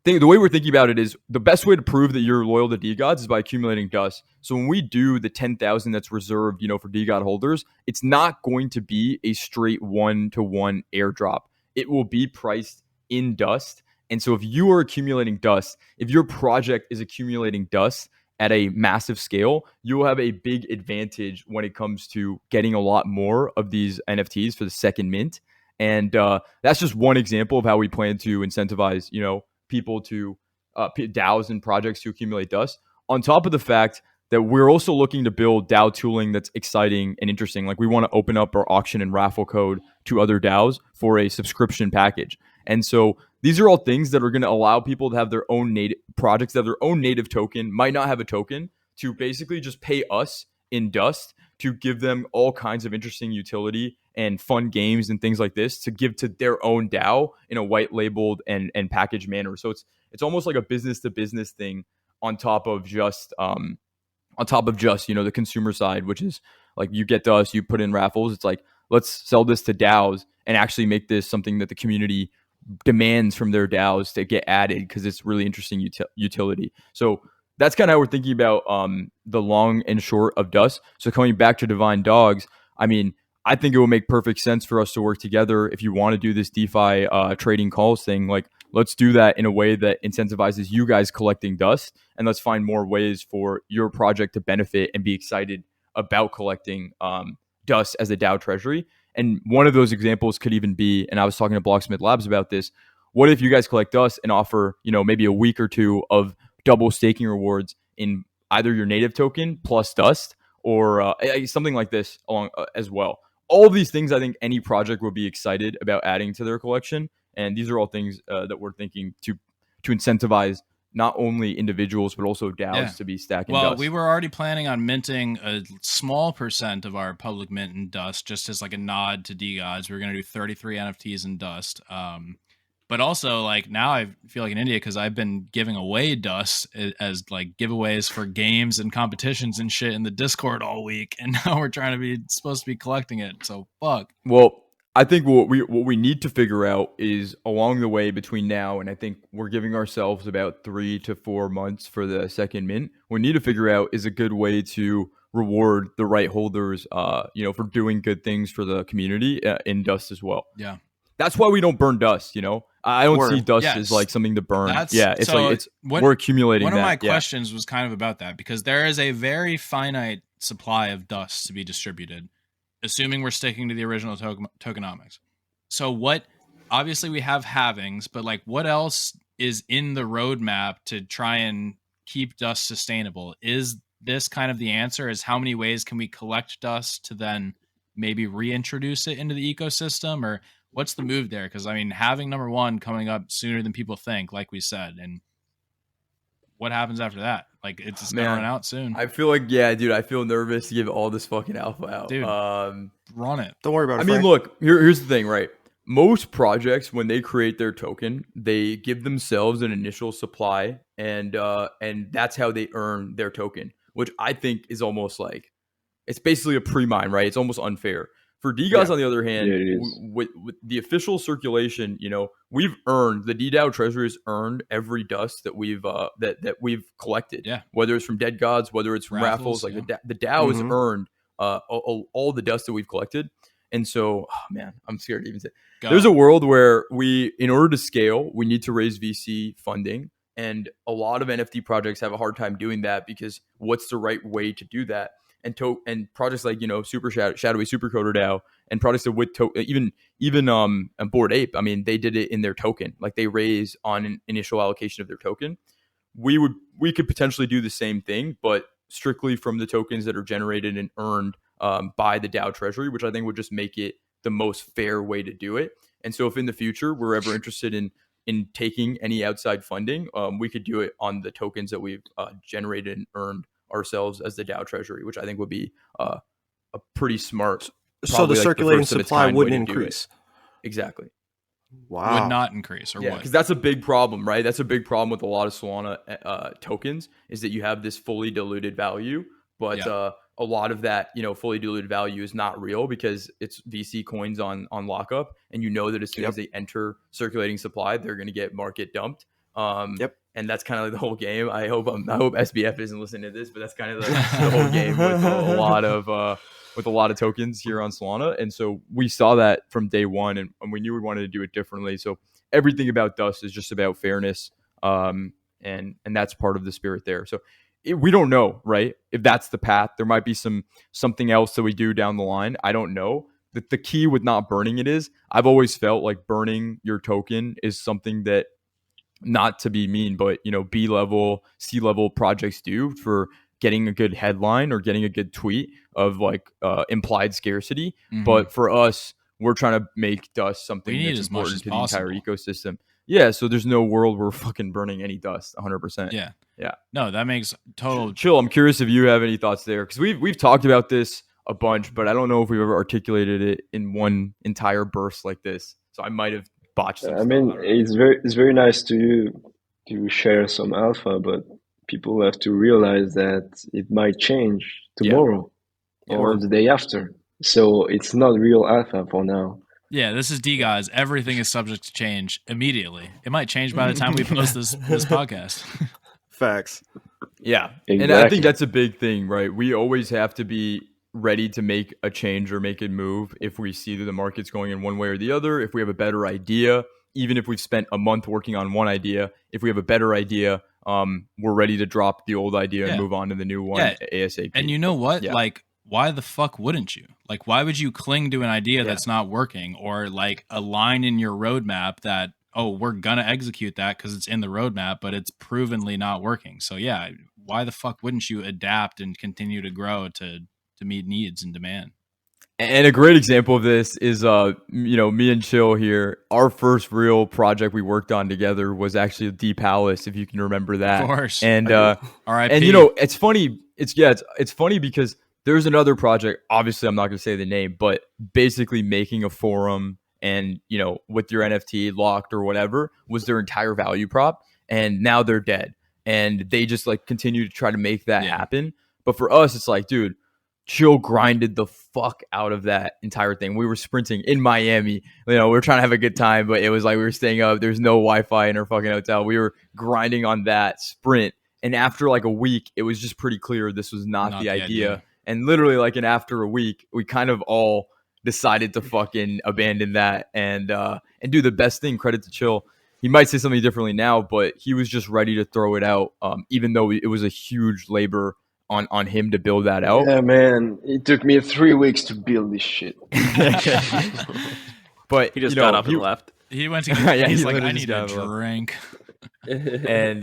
the way we're thinking about it is the best way to prove that you're loyal to DeGods is by accumulating dust. So when we do the 10,000 that's reserved, for DeGod holders, it's not going to be a straight 1-to-1 airdrop. It will be priced in dust. And so if you are accumulating dust, if your project is accumulating dust at a massive scale, you will have a big advantage when it comes to getting a lot more of these NFTs for the second mint. And that's just one example of how we plan to incentivize, people to DAOs and projects to accumulate dust. On top of the fact that we're also looking to build DAO tooling that's exciting and interesting. Like we want to open up our auction and raffle code to other DAOs for a subscription package. And so these are all things that are going to allow people to have their own native projects, that have their own native token, might not have a token, to basically just pay us in dust to give them all kinds of interesting utility and fun games and things like this to give to their own DAO in a white labeled and packaged manner. So it's almost like a business to business thing on top of just the consumer side, which is like you get dust, you put in raffles. It's like, let's sell this to DAOs and actually make this something that the community demands from their DAOs to get added because it's really interesting utility. So that's kind of how we're thinking about the long and short of dust. So coming back to Divine Dogs, I mean, I think it will make perfect sense for us to work together. If you want to do this DeFi trading calls thing, like let's do that in a way that incentivizes you guys collecting dust, and let's find more ways for your project to benefit and be excited about collecting dust as a DAO treasury. And one of those examples could even be, and I was talking to Blocksmith Labs about this, what if you guys collect dust and offer, maybe a week or two of double staking rewards in either your native token plus dust or something like this along as well. All of these things, I think any project would be excited about adding to their collection. And these are all things that we're thinking to incentivize not only individuals, but also DAOs to be stacking dust. Well, we were already planning on minting a small percent of our public mint in dust, just as like a nod to DeGods. We were going to do 33 NFTs in dust. But also, like, now I feel like an idiot because I've been giving away dust as like giveaways for games and competitions and shit in the Discord all week, and now we're supposed to be collecting it. So fuck. Well, I think what we need to figure out is along the way between now and I think we're giving ourselves about 3 to 4 months for the second mint. What we need to figure out is a good way to reward the right holders, for doing good things for the community in dust as well. Yeah. That's why we don't burn dust, I don't see dust as like something to burn. We're accumulating that. One of my questions was kind of about that because there is a very finite supply of dust to be distributed, assuming we're sticking to the original tokenomics. So obviously we have halvings, but like what else is in the roadmap to try and keep dust sustainable? Is this kind of the answer? Is how many ways can we collect dust to then maybe reintroduce it into the ecosystem, or what's the move there? Because I mean, having number 1 coming up sooner than people think, like we said, and what happens after that? Like it's just gonna run out soon. I feel like, dude, I feel nervous to give all this fucking alpha out. Dude, run it. Don't worry about it. I mean, look, here's the thing, right? Most projects, when they create their token, they give themselves an initial supply, and that's how they earn their token, which I think is almost like it's basically a pre-mine, right? It's almost unfair. For DeGods, on the other hand, with the official circulation, we've earned, the DDAO treasury has earned every dust that we've that we've collected. Yeah. Whether it's from DeGods, whether it's from raffles, like the DAO has earned all the dust that we've collected. And so, man, I'm scared to even say. There's a world where in order to scale, we need to raise VC funding. And a lot of NFT projects have a hard time doing that because what's the right way to do that? and projects like, Super Shadowy Supercoder DAO and projects that with even Bored Ape. I mean, they did it in their token, like they raise on an initial allocation of their token. We could potentially do the same thing, but strictly from the tokens that are generated and earned by the DAO treasury, which I think would just make it the most fair way to do it. And so if in the future we're ever interested in taking any outside funding, we could do it on the tokens that we've generated and earned ourselves as the DAO treasury, which I think would be a pretty smart. So the circulating supply wouldn't increase. Exactly. Wow. Would not increase, or what? Because that's a big problem, right? That's a big problem with a lot of Solana tokens, is that you have this fully diluted value, but a lot of that, fully diluted value is not real because it's VC coins on lockup, and that as soon as they enter circulating supply, they're going to get market dumped. And that's kind of like the whole game. I hope SBF isn't listening to this, but that's kind of the whole game with a lot of tokens here on Solana. And so we saw that from day one, and we knew we wanted to do it differently. So everything about Dust is just about fairness, and that's part of the spirit there. So we don't know, right? If that's the path, there might be something else that we do down the line. I don't know. The key with not burning it is, I've always felt like burning your token is something that, not to be mean, but B-level, C-level projects do for getting a good headline or getting a good tweet of like implied scarcity. Mm-hmm. But for us, we're trying to make Dust something that's important to the entire ecosystem. Yeah, so there's no world where we're fucking burning any Dust 100%. Yeah. Yeah. No, that makes total... Chill, I'm curious if you have any thoughts there, because we've talked about this a bunch, but I don't know if we've ever articulated it in one entire burst like this. So I might have botched some stuff. It's very nice to share some alpha, but people have to realize that it might change tomorrow or the day after. So it's not real alpha for now. Yeah, this is DeGods. Everything is subject to change immediately. It might change by the time we post this podcast. Facts. Yeah. Exactly. And I think that's a big thing, right? We always have to be ready to make a change or make a move if we see that the market's going in one way or the other. If we have a better idea, even if we've spent a month working on one idea, if we have a better idea, we're ready to drop the old idea and move on to the new one ASAP. And you know what? Yeah. Like, why the fuck wouldn't you? Like, why would you cling to an idea that's not working, or like a line in your roadmap that, we're gonna execute that because it's in the roadmap, but it's provenly not working? So yeah, why the fuck wouldn't you adapt and continue to grow to meet needs and demand? And a great example of this is, me and Chill here. Our first real project we worked on together was actually D Palace, if you can remember that. Of course. And R.I.P. And it's funny. It's funny because there's another project. Obviously, I'm not going to say the name, but basically making a forum and with your NFT locked or whatever was their entire value prop, and now they're dead. And they just like continue to try to make that happen. But for us, it's like, dude, Chill grinded the fuck out of that entire thing. We were sprinting in Miami. We were trying to have a good time, but it was like we were staying up. There's no Wi-Fi in our fucking hotel. We were grinding on that sprint. And after like a week, it was just pretty clear this was not the idea. And literally like after a week, we kind of all decided to fucking abandon that and do the best thing. Credit to Chill. He might say something differently now, but he was just ready to throw it out, even though it was a huge labor on him to build that out. Yeah, man. It took me 3 weeks to build this shit. But he just got up and left. He went to he's like, I need a drink. And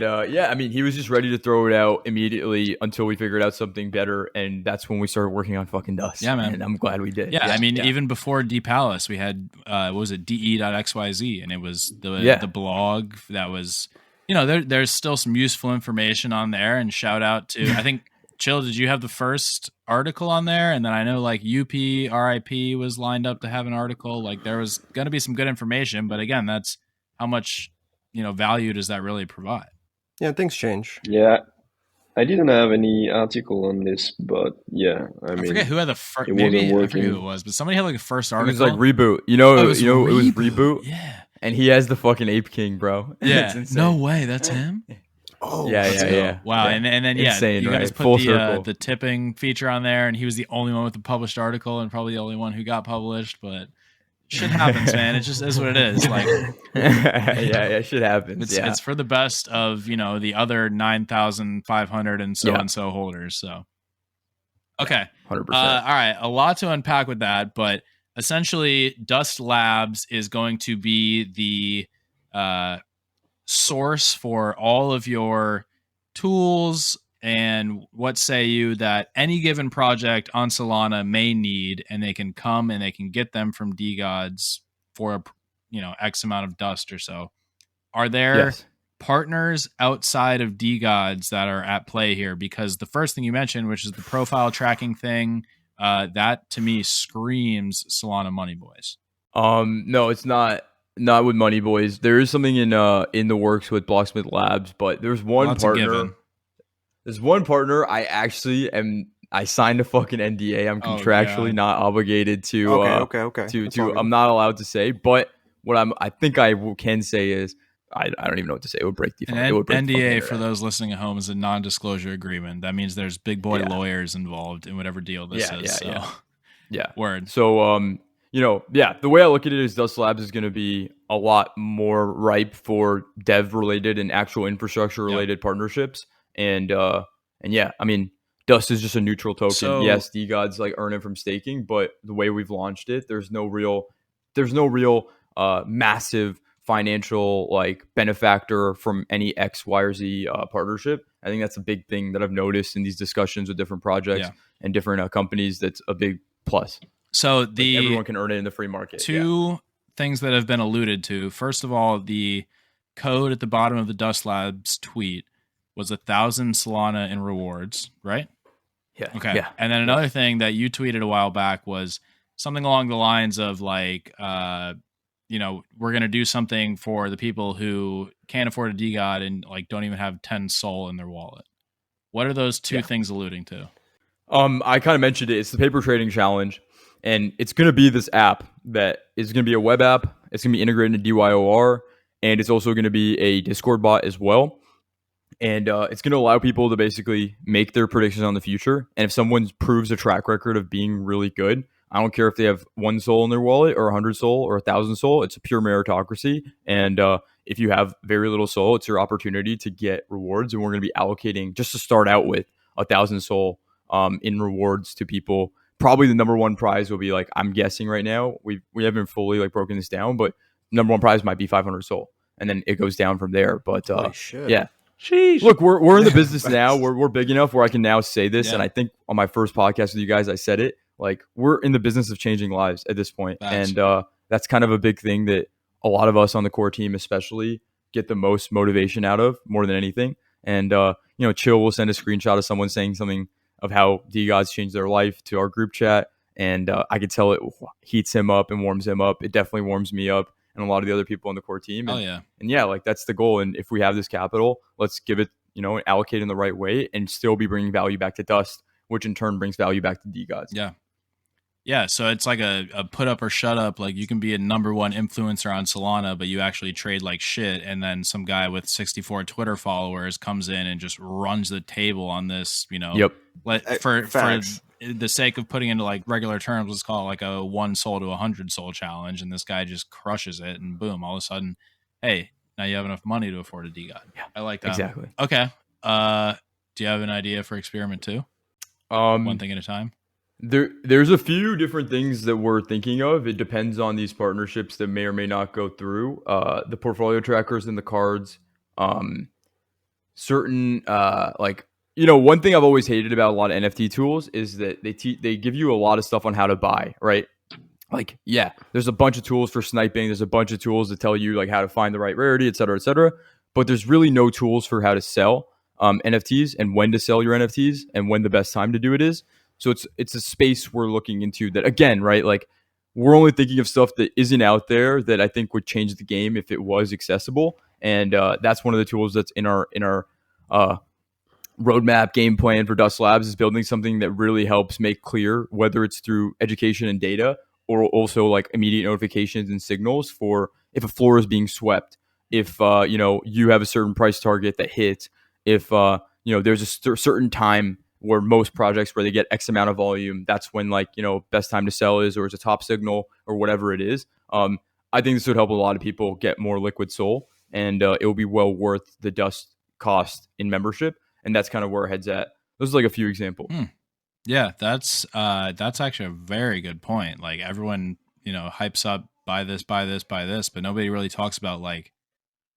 he was just ready to throw it out immediately until we figured out something better, and that's when we started working on fucking Dust. Yeah, man. And I'm glad we did. Yeah, even before D Palace, we had what was it, de.xyz, and it was the blog that was, there's still some useful information on there. And shout out to, I think, Chill, did you have the first article on there? And then I know like UP RIP was lined up to have an article. Like there was going to be some good information, but again, that's how much value does that really provide? Yeah, things change. Yeah, I didn't have any article on this, but I forget who had the first. It maybe wasn't working. I forget who it was, but somebody had like a first article. It was like Reboot. It was Reboot. Yeah, and he has the fucking Ape King, bro. Yeah, no way, that's him. Oh, yeah. Wow, yeah. And then insane, you guys right? put the tipping feature on there, and he was the only one with a published article, and probably the only one who got published. But shit happens, man. It just is what it is. Like, shit happens. It's for the best of the other 9,500 and so holders. So Okay. 100%. All right. A lot to unpack with that, but essentially, Dust Labs is going to be the source for all of your tools and what say you that any given project on Solana may need, and they can come and they can get them from DeGods for X amount of dust or so. Are there partners outside of DeGods that are at play here? Because the first thing you mentioned, which is the profile tracking thing, that to me screams Solana Money Boys. No, it's not with Money Boys. There is something in the works with Blocksmith Labs, but there's one partner. There's one partner I signed a fucking NDA. I'm contractually not obligated to. Okay. I'm not allowed to say, but what I can say is I don't even know what to say. It would break the NDA for those listening at home is a non-disclosure agreement. That means there's big boy lawyers involved in whatever deal this is. Word. So the way I look at it is Dust Labs is going to be a lot more ripe for dev related and actual infrastructure related partnerships. And I mean, Dust is just a neutral token. So, yes, DeGods like earn it from staking, but the way we've launched it, there's no real massive financial like benefactor from any X, Y, or Z partnership. I think that's a big thing that I've noticed in these discussions with different projects and different companies. That's a big plus. So everyone can earn it in the free market. Two things that have been alluded to. First of all, the code at the bottom of the Dust Labs tweet was 1,000 Solana in rewards, right? Yeah. Okay. Yeah. And then another thing that you tweeted a while back was something along the lines of like, we're going to do something for the people who can't afford a DeGod and like don't even have 10 Sol in their wallet. What are those two things alluding to? I kind of mentioned it. It's the paper trading challenge, and it's going to be this app that is going to be a web app. It's going to be integrated into DYOR, and it's also going to be a Discord bot as well. And it's going to allow people to basically make their predictions on the future. And if someone proves a track record of being really good, I don't care if they have 1 Sol in their wallet or 100 Sol or 1,000 Sol. It's a pure meritocracy. And if you have very little Sol, it's your opportunity to get rewards. And we're going to be allocating, just to start out with, 1,000 Sol in rewards to people. Probably the number one prize will be like, I'm guessing right now, we haven't fully like broken this down, but number one prize might be 500 Sol. And then it goes down from there. But yeah. Sheesh. Look, we're in the business now. We're big enough where I can now say this. And I think on my first podcast with you guys, I said it. Like, we're in the business of changing lives at this point. And that's kind of a big thing that a lot of us on the core team especially get the most motivation out of more than anything. And, Chill will send a screenshot of someone saying something of how DeGods changed their life to our group chat. And I could tell it heats him up and warms him up. It definitely warms me up and a lot of the other people on the core team. And like, that's the goal. And if we have this capital, let's give it, allocate in the right way and still be bringing value back to Dust, which in turn brings value back to DeGods. Yeah, so it's like a put up or shut up. Like, you can be a number one influencer on Solana, but you actually trade like shit. And then some guy with 64 Twitter followers comes in and just runs the table on this, for the sake of putting into like regular terms, let's call it like a 1 Sol to 100 Sol challenge. And this guy just crushes it. And boom, all of a sudden, hey, now you have enough money to afford a DeGod. Yeah, I like that. Exactly. Okay. Do you have an idea for experiment 2? One thing at a time. There's a few different things that we're thinking of. It depends on these partnerships that may or may not go through. The portfolio trackers and the cards. Certain one thing I've always hated about a lot of NFT tools is that they give you a lot of stuff on how to buy, right? Like, there's a bunch of tools for sniping. There's a bunch of tools that tell you like how to find the right rarity, et cetera, et cetera. But there's really no tools for how to sell NFTs and when to sell your NFTs and when the best time to do it is. So it's a space we're looking into that, again, right? Like, we're only thinking of stuff that isn't out there that I think would change the game if it was accessible. And that's one of the tools that's in our roadmap game plan for Dust Labs, is building something that really helps make clear, whether it's through education and data or also like immediate notifications and signals for if a floor is being swept, if you have a certain price target that hits, if there's a certain time where most projects where they get X amount of volume, that's when best time to sell is, or it's a top signal or whatever it is. I think this would help a lot of people get more liquid Sol, and it will be well worth the Dust cost in membership. And that's kind of where our head's at. Those are like a few examples. Yeah, that's actually a very good point. Like everyone, hypes up buy this, buy this, buy this, but nobody really talks about like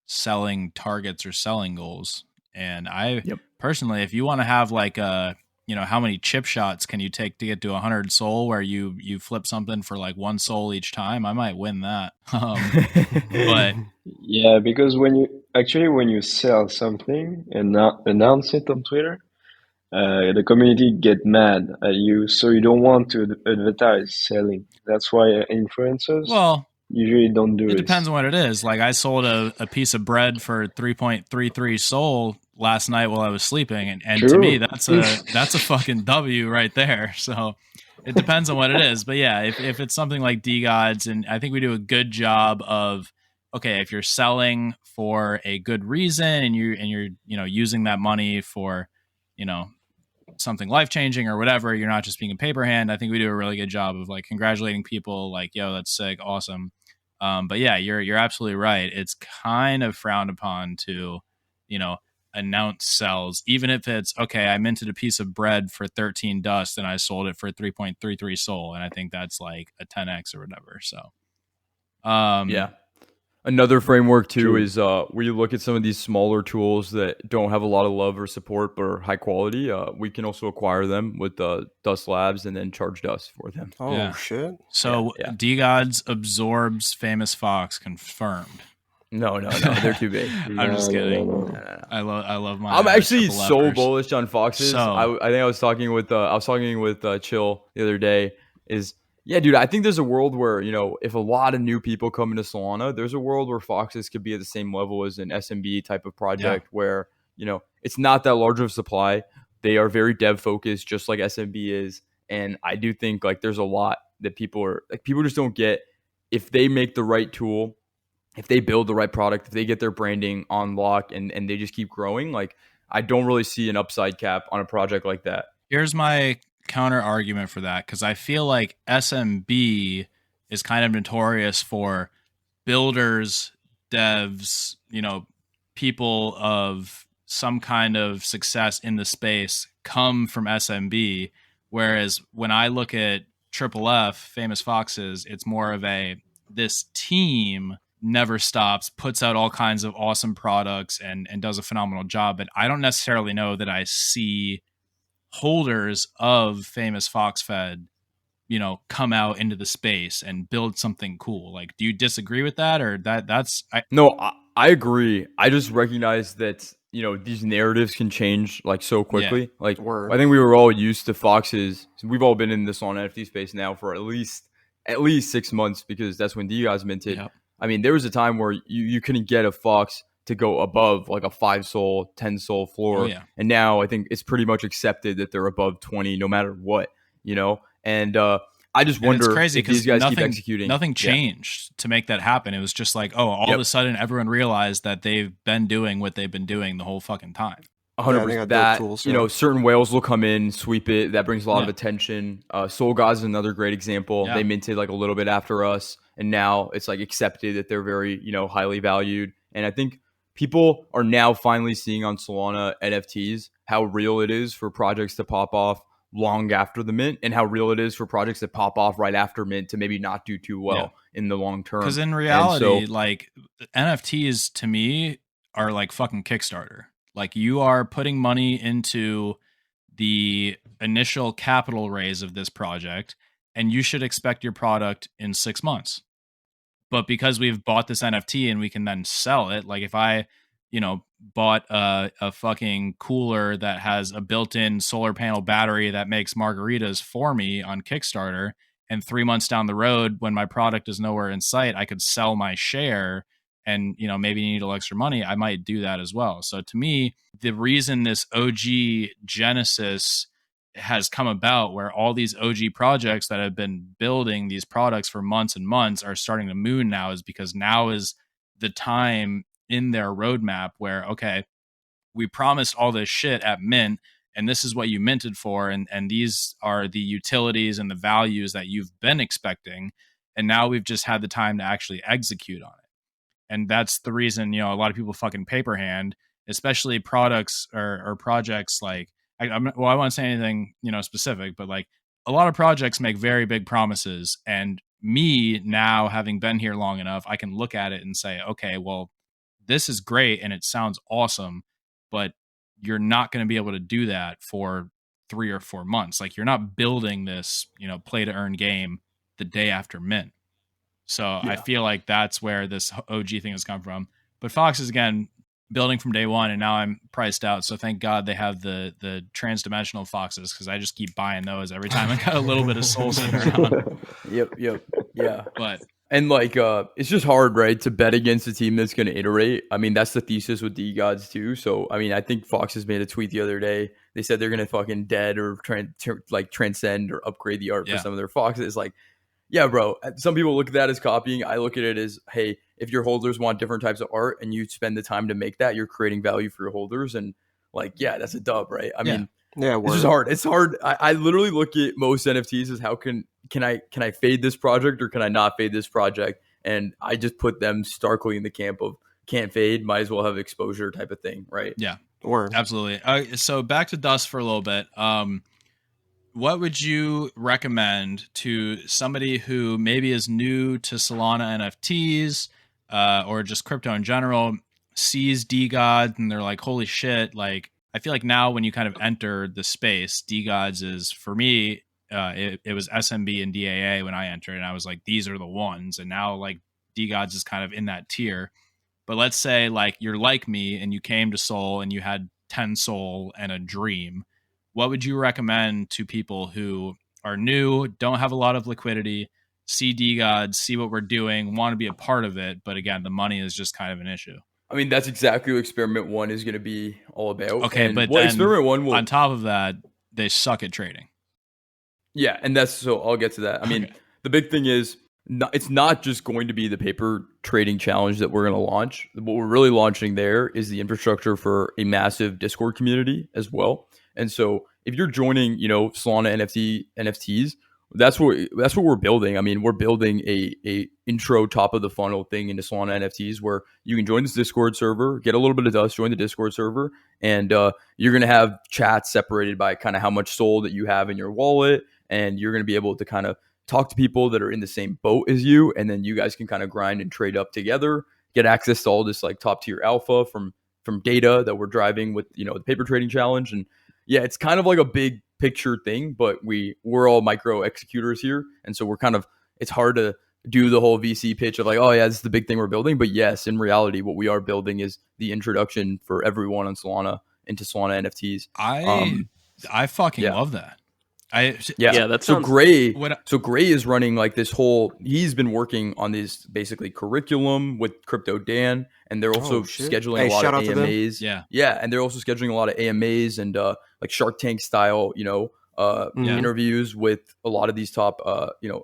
selling targets or selling goals. And I Yep. personally, if you want to have like how many chip shots can you take to get to 100 soul where you flip something for like 1 soul each time, I might win that. But Yeah, because when you sell something and not announce it on Twitter, the community get mad at you, so you don't want to advertise selling. That's why influencers well, usually don't do it it. depends on what it is. Like I sold a piece of bread for 3.33 soul last night while I was sleeping, and to me True. that's a fucking W right there. So it depends on what it is. But yeah, if it's something like DeGods, and I think we do a good job of, okay, if you're selling for a good reason and you're using that money for something life changing or whatever, you're not just being a paper hand. I think we do a really good job of like congratulating people, like, yo, that's sick, awesome. But yeah, you're absolutely right. It's kind of frowned upon to, announce sells, even if it's okay. I minted a piece of bread for 13 dust and I sold it for 3.33 soul, and I think that's like a 10x or whatever. So, Yeah. Another framework too True. is where you look at some of these smaller tools that don't have a lot of love or support but are high quality. We can also acquire them with Dust Labs and then charge Dust for them. Oh Yeah. shit! So Yeah. DeGods absorbs Famous Fox, confirmed. No, they're too big. I'm just kidding. No. I love my. I'm actually triple so F'ers. bullish on Foxes. So- I think I was talking with Chill the other day. Yeah, dude, I think there's a world where, if a lot of new people come into Solana, there's a world where Foxes could be at the same level as an SMB type of project where, it's not that large of a supply. They are very dev focused, just like SMB is. And I do think like there's a lot that people just don't get. If they make the right tool, if they build the right product, if they get their branding on lock and they just keep growing, like I don't really see an upside cap on a project like that. Here's my counter argument for that, because I feel like SMB is kind of notorious for builders, devs, people of some kind of success in the space come from SMB. Whereas when I look at Triple F, Famous Foxes, it's more of this team never stops, puts out all kinds of awesome products and does a phenomenal job. But I don't necessarily know that I see holders of Famous Fox Fed, come out into the space and build something cool. Like, do you disagree with that, or No, I agree. I just recognize that, these narratives can change like so quickly. Yeah. Like Word. I think we were all used to Foxes. We've all been in this on NFT space now for at least 6 months, because that's when DeGods minted. Yep. I mean, there was a time where you couldn't get a Fox to go above like a 5 soul, 10 soul floor. Oh, yeah. And now I think it's pretty much accepted that they're above 20 no matter what, And I just wonder it's crazy if these guys keep executing. Nothing changed to make that happen. It was just like, all of a sudden everyone realized that they've been doing what they've been doing the whole fucking time. 100%. got dope tools, Certain whales will come in, sweep it. That brings a lot of Yeah. attention. Soul Gods is another great example. Yeah. They minted like a little bit after us, and now it's like accepted that they're very, highly valued. And I think people are now finally seeing on Solana NFTs how real it is for projects to pop off long after the mint, and how real it is for projects that pop off right after mint to maybe not do too well in the long term. Because in reality, like NFTs to me are like fucking Kickstarter. Like you are putting money into the initial capital raise of this project, and you should expect your product in 6 months. But because we've bought this NFT and we can then sell it, like if I, bought a fucking cooler that has a built-in solar panel battery that makes margaritas for me on Kickstarter, and 3 months down the road when my product is nowhere in sight, I could sell my share and, maybe need a little extra money, I might do that as well. So to me, the reason this OG Genesis has come about, where all these OG projects that have been building these products for months and months are starting to moon now, is because now is the time in their roadmap where, okay, we promised all this shit at mint, and this is what you minted for, and these are the utilities and the values that you've been expecting, and now we've just had the time to actually execute on it. And that's the reason, a lot of people fucking paper hand, especially products or projects like, I won't say anything, specific, but like a lot of projects make very big promises. And me now having been here long enough, I can look at it and say, okay, well, this is great and it sounds awesome, but you're not going to be able to do that for 3 or 4 months. Like you're not building this, play to earn game the day after mint. So I feel like that's where this OG thing has come from. But Fox is, again, building from day one, and now I'm priced out. So thank God they have the trans-dimensional Foxes, because I just keep buying those every time I got a little bit of soul sitting around. Yep. Yeah. But and like it's just hard, right, to bet against a team that's going to iterate. I mean, that's the thesis with DeGods too. So I mean, I think Fox has made a tweet the other day. They said they're going to fucking dead or transcend or upgrade the art for some of their Foxes. Like, yeah, bro. Some people look at that as copying. I look at it as, hey, if your holders want different types of art and you spend the time to make that, you're creating value for your holders. And like, yeah, that's a dub, right? I mean, it's just hard. It's hard. I literally look at most NFTs as how can I fade this project or can I not fade this project? And I just put them starkly in the camp of can't fade, might as well have exposure type of thing, right? Yeah, Word. Absolutely. So back to Dust for a little bit. What would you recommend to somebody who maybe is new to Solana NFTs or just crypto in general, sees DeGods and they're like, holy shit, like, I feel like now when you kind of enter the space, DeGods is, for me, it was SMB and DAA when I entered, and I was like, these are the ones. And now like DeGods is kind of in that tier. But let's say like you're like me and you came to Sol and you had 10 Sol and a dream. What would you recommend to people who are new, don't have a lot of liquidity, see DeGods, see what we're doing, want to be a part of it, but again, the money is just kind of an issue? I mean, that's exactly what Experiment 1 is going to be all about. Okay, and but what then Experiment 1 will, on top of that, they suck at trading. Yeah, and that's, so I'll get to that. I mean, the big thing is, it's not just going to be the paper trading challenge that we're going to launch. What we're really launching there is the infrastructure for a massive Discord community as well. And so if you're joining, Solana NFTs, that's what we're building. I mean, we're building a intro top of the funnel thing into Solana NFTs where you can join this Discord server, get a little bit of dust, join the Discord server, and you're going to have chats separated by kind of how much SOL that you have in your wallet, and you're going to be able to kind of talk to people that are in the same boat as you, and then you guys can kind of grind and trade up together, get access to all this like top tier alpha from data that we're driving with the paper trading challenge. And yeah, it's kind of like a big picture thing, but we're all micro executors here, and so it's hard to do the whole VC pitch of like, oh yeah, this is the big thing we're building. But yes, in reality, what we are building is the introduction for everyone on Solana into Solana NFTs. I fucking love that. That so sounds... Gray is running like this whole, he's been working on this basically curriculum with Crypto Dan, and they're also scheduling a lot of AMAs. And they're also scheduling a lot of AMAs and like Shark Tank style, interviews with a lot of these top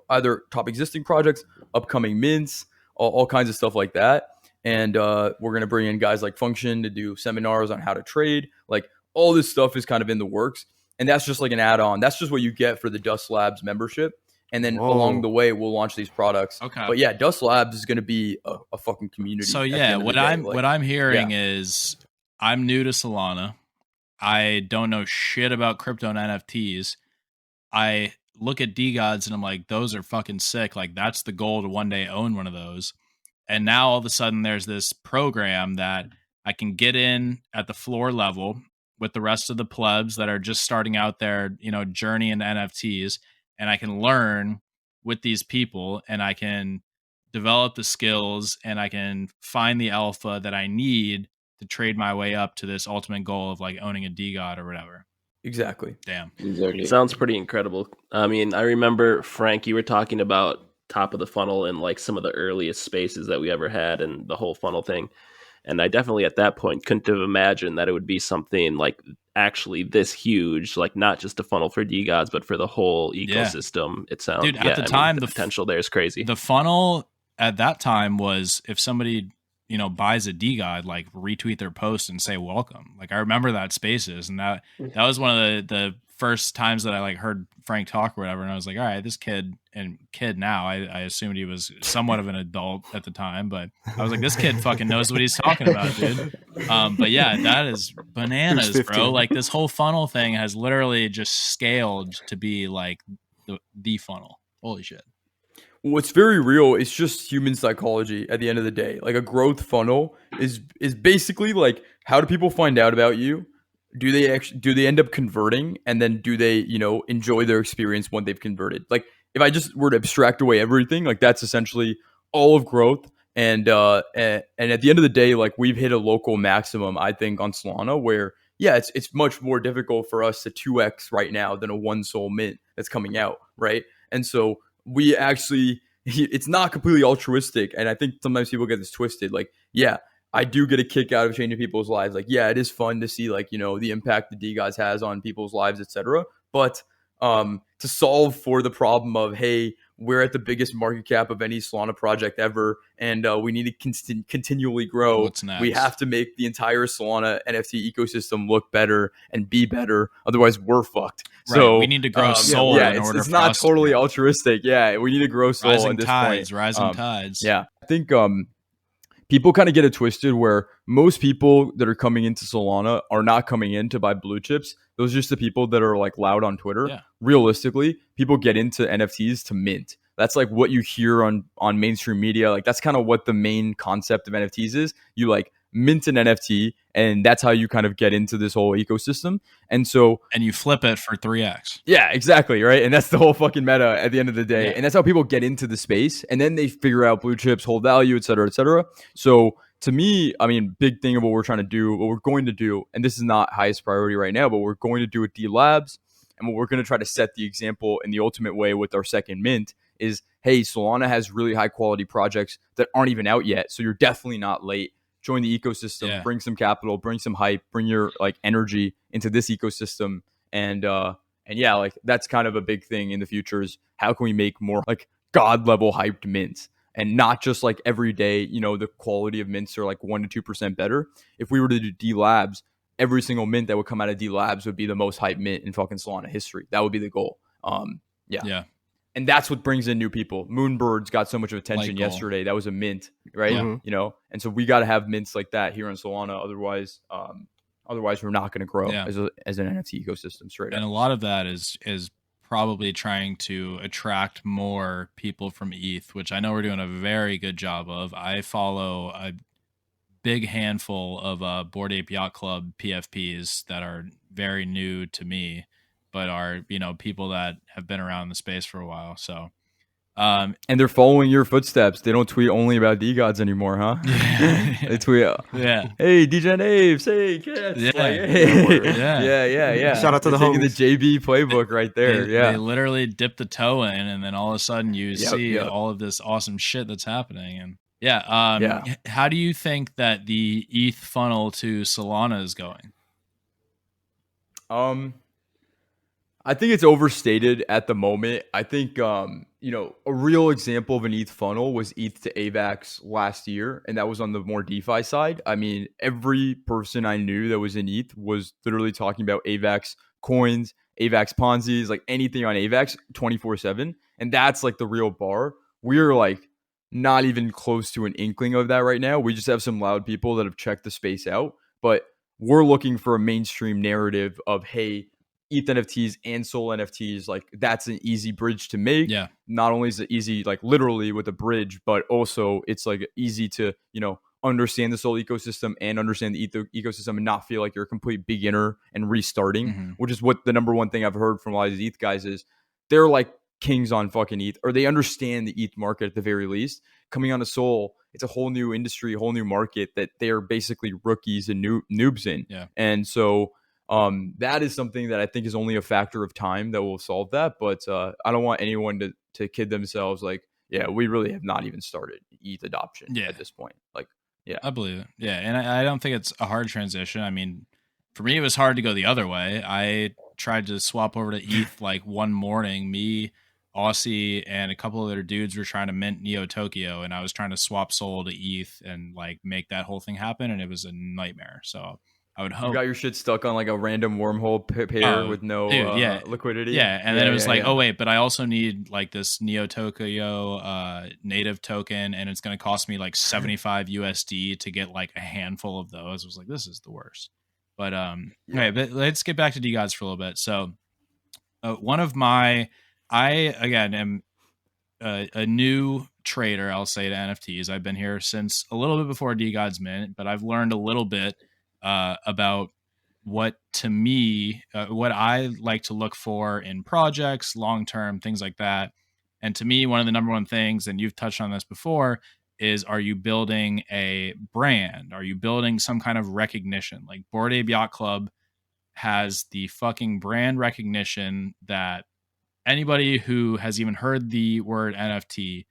either top existing projects, upcoming mints, all kinds of stuff like that. And we're going to bring in guys like Function to do seminars on how to trade. Like all this stuff is kind of in the works. And that's just like an add-on. That's just what you get for the Dust Labs membership. And then along the way, we'll launch these products. Okay. But yeah, Dust Labs is going to be a fucking community. So yeah, what I'm hearing is I'm new to Solana. I don't know shit about crypto and NFTs. I look at DeGods and I'm like, those are fucking sick. Like that's the goal, to one day own one of those. And now all of a sudden there's this program that I can get in at the floor level with the rest of the plebs that are just starting out their, journey in NFTs. And I can learn with these people, and I can develop the skills, and I can find the alpha that I need to trade my way up to this ultimate goal of like owning a DeGod or whatever. Exactly. Damn. Exactly. Sounds pretty incredible. I mean, I remember, Frank, you were talking about top of the funnel and like some of the earliest spaces that we ever had and the whole funnel thing. And I definitely at that point couldn't have imagined that it would be something like actually this huge, like not just a funnel for DeGods, but for the whole ecosystem. It sounds, dude, at the time, the potential there is crazy. The funnel at that time was if somebody, buys a DeGod, like retweet their post and say welcome. Like I remember that spaces, and that was one of the first times that I like heard Frank talk or whatever, and I was like, all right, this kid now, I assumed he was somewhat of an adult at the time, but I was like, this kid fucking knows what he's talking about, dude. But yeah, that is bananas, bro. Like this whole funnel thing has literally just scaled to be like the funnel. Holy shit. What's very real is just human psychology at the end of the day. Like a growth funnel is basically like, how do people find out about you? Do they end up converting, and then do they, enjoy their experience when they've converted? Like if I just were to abstract away everything, like that's essentially all of growth. And at the end of the day, like we've hit a local maximum, I think, on Solana, where it's much more difficult for us to 2x right now than a one soul mint that's coming out, right? And so we actually, it's not completely altruistic. And I think sometimes people get this twisted. Like, I do get a kick out of changing people's lives. Like, it is fun to see, like, the impact the DeGods has on people's lives, etc. But to solve for the problem of, hey, we're at the biggest market cap of any Solana project ever, and we need to continually grow. What's next? We have to make the entire Solana NFT ecosystem look better and be better. Otherwise, we're fucked. Right. So we need to grow soul in order. It's not totally altruistic. Yeah, we need to grow soul. Rising at this tides, point. rising tides. Yeah, I think people kind of get it twisted where most people that are coming into Solana are not coming in to buy blue chips. Those are just the people that are like loud on Twitter. Yeah. Realistically, people get into NFTs to mint. That's like what you hear on mainstream media. Like that's kind of what the main concept of NFTs is. You like mint an NFT, and that's how you kind of get into this whole ecosystem. And you flip it for 3x. Yeah, exactly, right? And that's the whole fucking meta at the end of the day. Yeah. And that's how people get into the space, and then they figure out blue chips, hold value, et cetera, et cetera. So to me, I mean, big thing of what we're trying to do, what we're going to do, and this is not highest priority right now, but we're going to do at D Labs, and what we're going to try to set the example in the ultimate way with our second mint is, hey, Solana has really high quality projects that aren't even out yet. So you're definitely not late. Join the ecosystem, bring some capital, bring some hype, bring your like energy into this ecosystem. And like that's kind of a big thing in the future is how can we make more like God level hyped mints, and not just like every day, the quality of mints are like 1% to 2% better. If we were to do D Labs, every single mint that would come out of D Labs would be the most hyped mint in fucking Solana history. That would be the goal. Yeah. And that's what brings in new people. Moonbirds got so much of attention yesterday. That was a mint, right? Yeah. And so we got to have mints like that here on Solana. Otherwise we're not going to grow as an NFT ecosystem straight up. And a lot of that is probably trying to attract more people from ETH, which I know we're doing a very good job of. I follow a big handful of Bored Ape Yacht Club PFPs that are very new to me, but are, people that have been around the space for a while. So, and they're following your footsteps. They don't tweet only about DeGods anymore, huh? They tweet, hey, DJ Aves, hey, kids. Yeah. Like, hey. Yeah. Shout out to the taking the JB playbook right there. They literally dip the toe in, and then all of a sudden you see all of this awesome shit that's happening. And how do you think that the ETH funnel to Solana is going? I think it's overstated at the moment. I think, a real example of an ETH funnel was ETH to AVAX last year, and that was on the more DeFi side. I mean, every person I knew that was in ETH was literally talking about AVAX coins, AVAX Ponzi's, like anything on AVAX 24/7. And that's like the real bar. We're like not even close to an inkling of that right now. We just have some loud people that have checked the space out, but we're looking for a mainstream narrative of, hey, ETH NFTs and Sol NFTs, like that's an easy bridge to make. Yeah. Not only is it easy, like literally with a bridge, but also it's like easy to, understand the Sol ecosystem and understand the ETH ecosystem and not feel like you're a complete beginner and restarting, which is what the number one thing I've heard from a lot of these ETH guys is they're like kings on fucking ETH, or they understand the ETH market at the very least. Coming on to Sol, it's a whole new industry, a whole new market that they're basically rookies and noobs in. Yeah. And so that is something that I think is only a factor of time that will solve that. But I don't want anyone to kid themselves like, we really have not even started ETH adoption at this point. Like, I believe it. Yeah. And I don't think it's a hard transition. I mean, for me, it was hard to go the other way. I tried to swap over to ETH like one morning. Me, Aussie, and a couple of other dudes were trying to mint Neo Tokyo, and I was trying to swap Sol to ETH and like make that whole thing happen. And it was a nightmare. So I would You hope. got your shit stuck on like a random wormhole pair with no liquidity. Yeah, and then it was like, oh wait, but I also need like this Neo Tokyo native token, and it's going to cost me like 75 USD to get like a handful of those. I was like, this is the worst. But okay, but let's get back to DeGods for a little bit. So one of I again am a new trader, I'll say, to NFTs. I've been here since a little bit before DeGods Mint, but I've learned a little bit about what to me, what I like to look for in projects, long-term, things like that. And to me, one of the number one things, and you've touched on this before, is are you building a brand? Are you building some kind of recognition? Like Bored Ape Yacht Club has the fucking brand recognition that anybody who has even heard the word NFT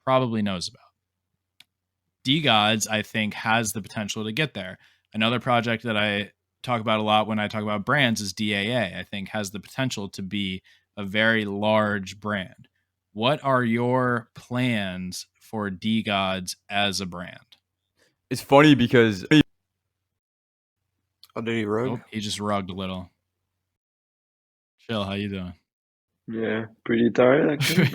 probably knows about. DeGods, I think, has the potential to get there. Another project that I talk about a lot when I talk about brands is DAA. I think has the potential to be a very large brand. What are your plans for DeGods as a brand? It's funny because Oh, did he rug? Oh, he just rugged a little. Chill, how you doing? Yeah, pretty tired actually.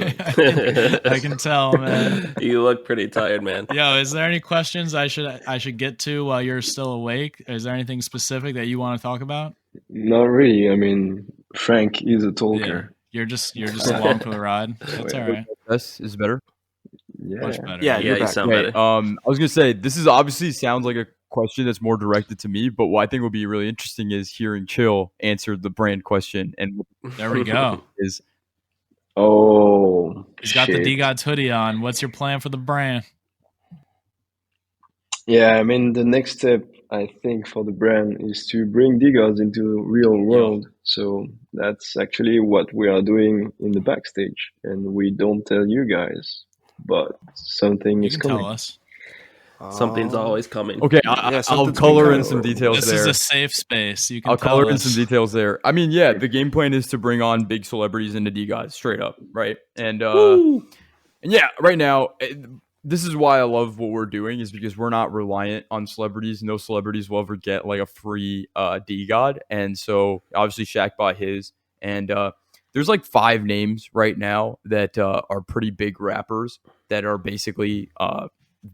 I can tell, man. You look pretty tired, man. Yo, is there any questions I should get to while you're still awake? Is there anything specific that you want to talk about? Not really. I mean, Frank is a talker. You're just along for the ride. That's all right. this is better. Yeah. Much better. Yeah, Yeah, you're you back. sound Okay, better. I was gonna say this is obviously sounds like a question that's more directed to me, but what I think would be really interesting is hearing Chill answer the brand question. And There we go. is Oh, He's got shit. the DeGods hoodie on. What's your plan for the brand? Yeah, I mean, the next step, I think, for the brand is to bring DeGods into real world. So that's actually what we are doing in the backstage, and we don't tell you guys, but something You is can coming. tell us. Something's always coming. okay. Yeah, I'll something's color been in kinda- some details This there. is a safe space. You can I'll tell color in us. some details there. I mean, yeah, the game plan is to bring on big celebrities into DeGods, straight up, right? And yeah, right now, this is why I love what we're doing, is because we're not reliant on celebrities. No celebrities will ever get like a free DeGod, and so obviously Shaq bought his, and there's like 5 names right now that are pretty big rappers that are basically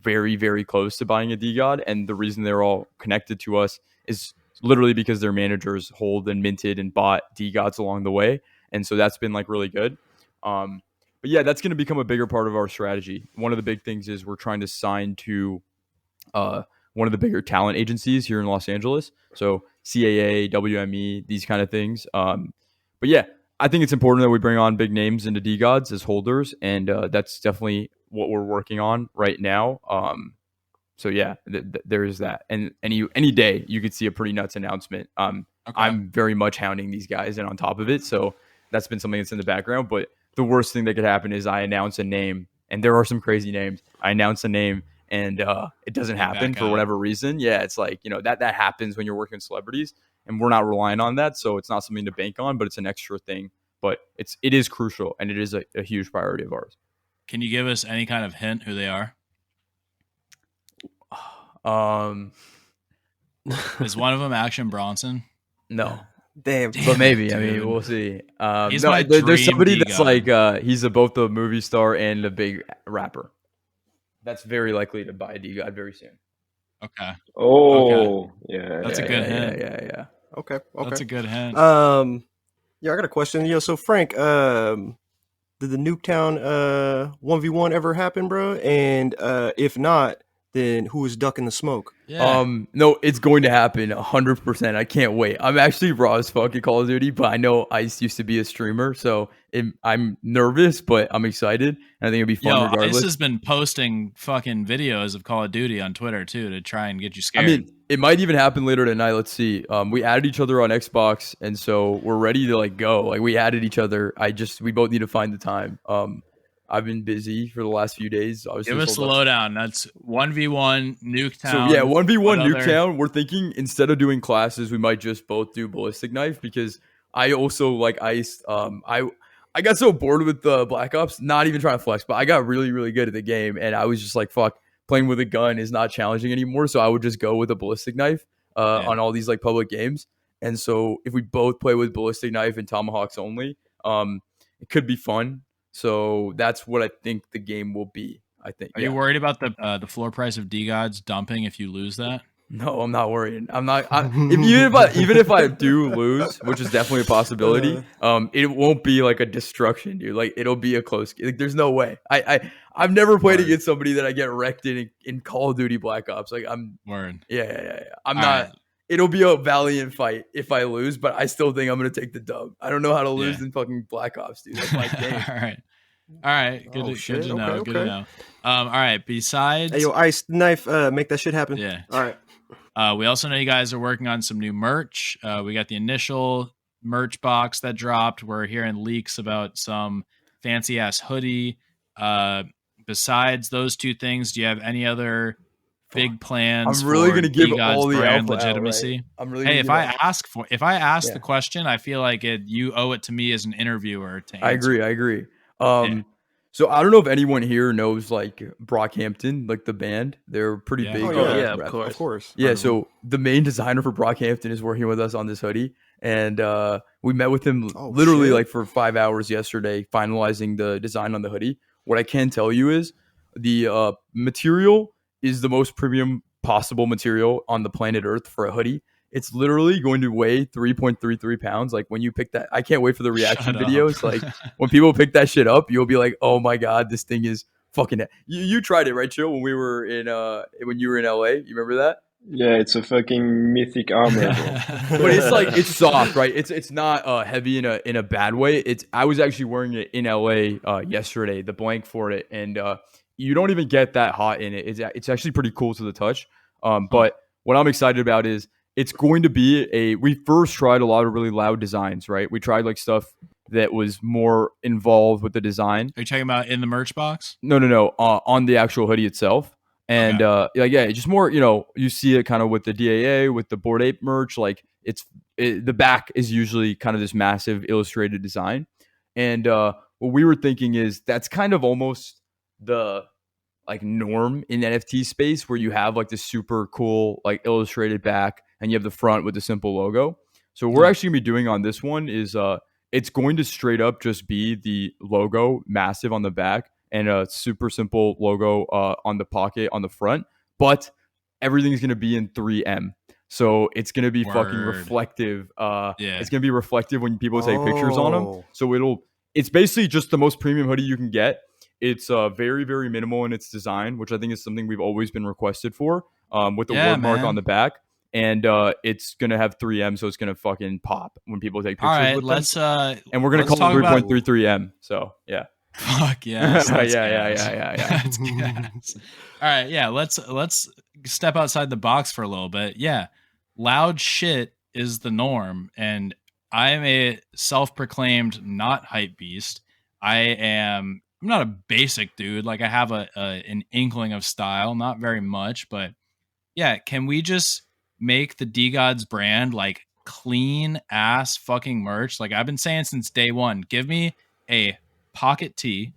very, very close to buying a DeGod, and the reason they're all connected to us is literally because their managers hold and minted and bought DeGods along the way, and so that's been like really good. But yeah, that's going to become a bigger part of our strategy. One of the big things is we're trying to sign to one of the bigger talent agencies here in Los Angeles, so CAA, WME, these kind of things. But yeah, I think it's important that we bring on big names into DeGods as holders, and that's definitely what we're working on right now. So yeah, there is that, and any day you could see a pretty nuts announcement. Okay. I'm very much hounding these guys and on top of it, so that's been something that's in the background. But the worst thing that could happen is I announce a name, and there are some crazy names. I announce a name, and it doesn't happen back for out. whatever reason. Yeah, it's like, that happens when you're working with celebrities, and we're not relying on that, so it's not something to bank on, but it's an extra thing. But it is crucial, and it is a huge priority of ours. Can you give us any kind of hint who they are? Is one of them Action Bronson? No. Damn. But maybe. I mean, dude. we'll see. He's no, my there's dream somebody that's DeGod. like he's both a movie star and a big rapper. That's very likely to buy a DeGod very soon. Okay. Oh, yeah. That's a yeah, good yeah. hint. Yeah. Okay. That's a good hint. Yeah, I got a question. Yo, so Frank, did the Nuketown 1v1 ever happen, bro? And if not, then who is ducking the smoke? Yeah. No, it's going to happen 100%. I can't wait. I'm actually raw as fuck at Call of Duty, but I know Ice used to be a streamer, so I'm nervous, but I'm excited. And I think it'll be fun Yo, regardless. Ice has been posting fucking videos of Call of Duty on Twitter too to try and get you scared. I mean, it might even happen later tonight. Let's see. We added each other on Xbox, and so we're ready to like go. Like we added each other. We both need to find the time. I've been busy for the last few days. Obviously, give us the sold out. lowdown. That's 1v1 Nuketown. So yeah, 1v1 What other- Nuketown. We're thinking instead of doing classes, we might just both do ballistic knife, because I also like Ice. I got so bored with the Black Ops, not even trying to flex, but I got really, really good at the game, and I was just like, fuck, playing with a gun is not challenging anymore. So I would just go with a ballistic knife. on all these like public games. And so if we both play with ballistic knife and tomahawks only, it could be fun. So that's what I think the game will be. I think. Are you worried about the floor price of DeGods dumping if you lose that? No, I'm not worried. I'm not. Even if I do lose, which is definitely a possibility, it won't be like a destruction, dude. Like it'll be a close. Like there's no way. I've never played against somebody that I get wrecked in Call of Duty Black Ops. Like I'm. Word. Yeah. I'm not. Right. It'll be a valiant fight if I lose, but I still think I'm gonna take the dub. I don't know how to lose in fucking Black Ops, dude. That's my game. All right. Good to know. Good to know. All right. Besides, hey, yo, Ice Knife, make that shit happen. Yeah. All right. We also know you guys are working on some new merch. We got the initial merch box that dropped. We're hearing leaks about some fancy ass hoodie. Besides those two things, do you have any other big plans? I'm really going to give DeGods all the brand alpha legitimacy. Out, right? I'm really. Hey, if I ask the question, I feel like you owe it to me as an interviewer to answer. I agree. So I don't know if anyone here knows like Brockhampton, like the band. They're pretty big. Of course. Yeah. So the main designer for Brockhampton is working with us on this hoodie, and we met with him literally like for 5 hours yesterday, finalizing the design on the hoodie. What I can tell you is the material is the most premium possible material on the planet Earth for a hoodie. It's literally going to weigh 3.33 pounds. Like when you pick that, I can't wait for the reaction videos. Like when people pick that shit up, you'll be like, "Oh my god, this thing is fucking." You tried it, right, Chill? When we were when you were in LA, you remember that? Yeah, it's a fucking mythic armor. But it's like it's soft, right? It's not heavy in a bad way. I was actually wearing it in LA yesterday, the blank for it, and you don't even get that hot in it. It's actually pretty cool to the touch. But what I'm excited about is it's going to be we first tried a lot of really loud designs, right? We tried like stuff that was more involved with the design. Are you talking about in the merch box? No. On the actual hoodie itself. And just more, you see it kind of with the DAA, with the Bored Ape merch. Like the back is usually kind of this massive illustrated design. And what we were thinking is that's kind of almost the like norm in NFT space where you have like this super cool like illustrated back and you have the front with the simple logo. So what we're actually going to be doing on this one is it's going to straight up just be the logo massive on the back and a super simple logo on the pocket on the front, but everything's going to be in 3M. So it's going to be fucking reflective. It's going to be reflective when people take pictures on them. So it's basically just the most premium hoodie you can get. It's very, very minimal in its design, which I think is something we've always been requested for, with the word mark on the back. And it's going to have 3M, so it's going to fucking pop when people take pictures with them. And we're going to call it 3.33M. So, yeah. Fuck yes. Yeah. All right, yeah, let's step outside the box for a little bit. Yeah. Loud shit is the norm, and I am a self-proclaimed not hype beast. I'm not a basic dude. Like I have an inkling of style, not very much, but yeah, can we just make the DeGods brand like clean ass fucking merch? Like I've been saying since day one, give me a pocket tee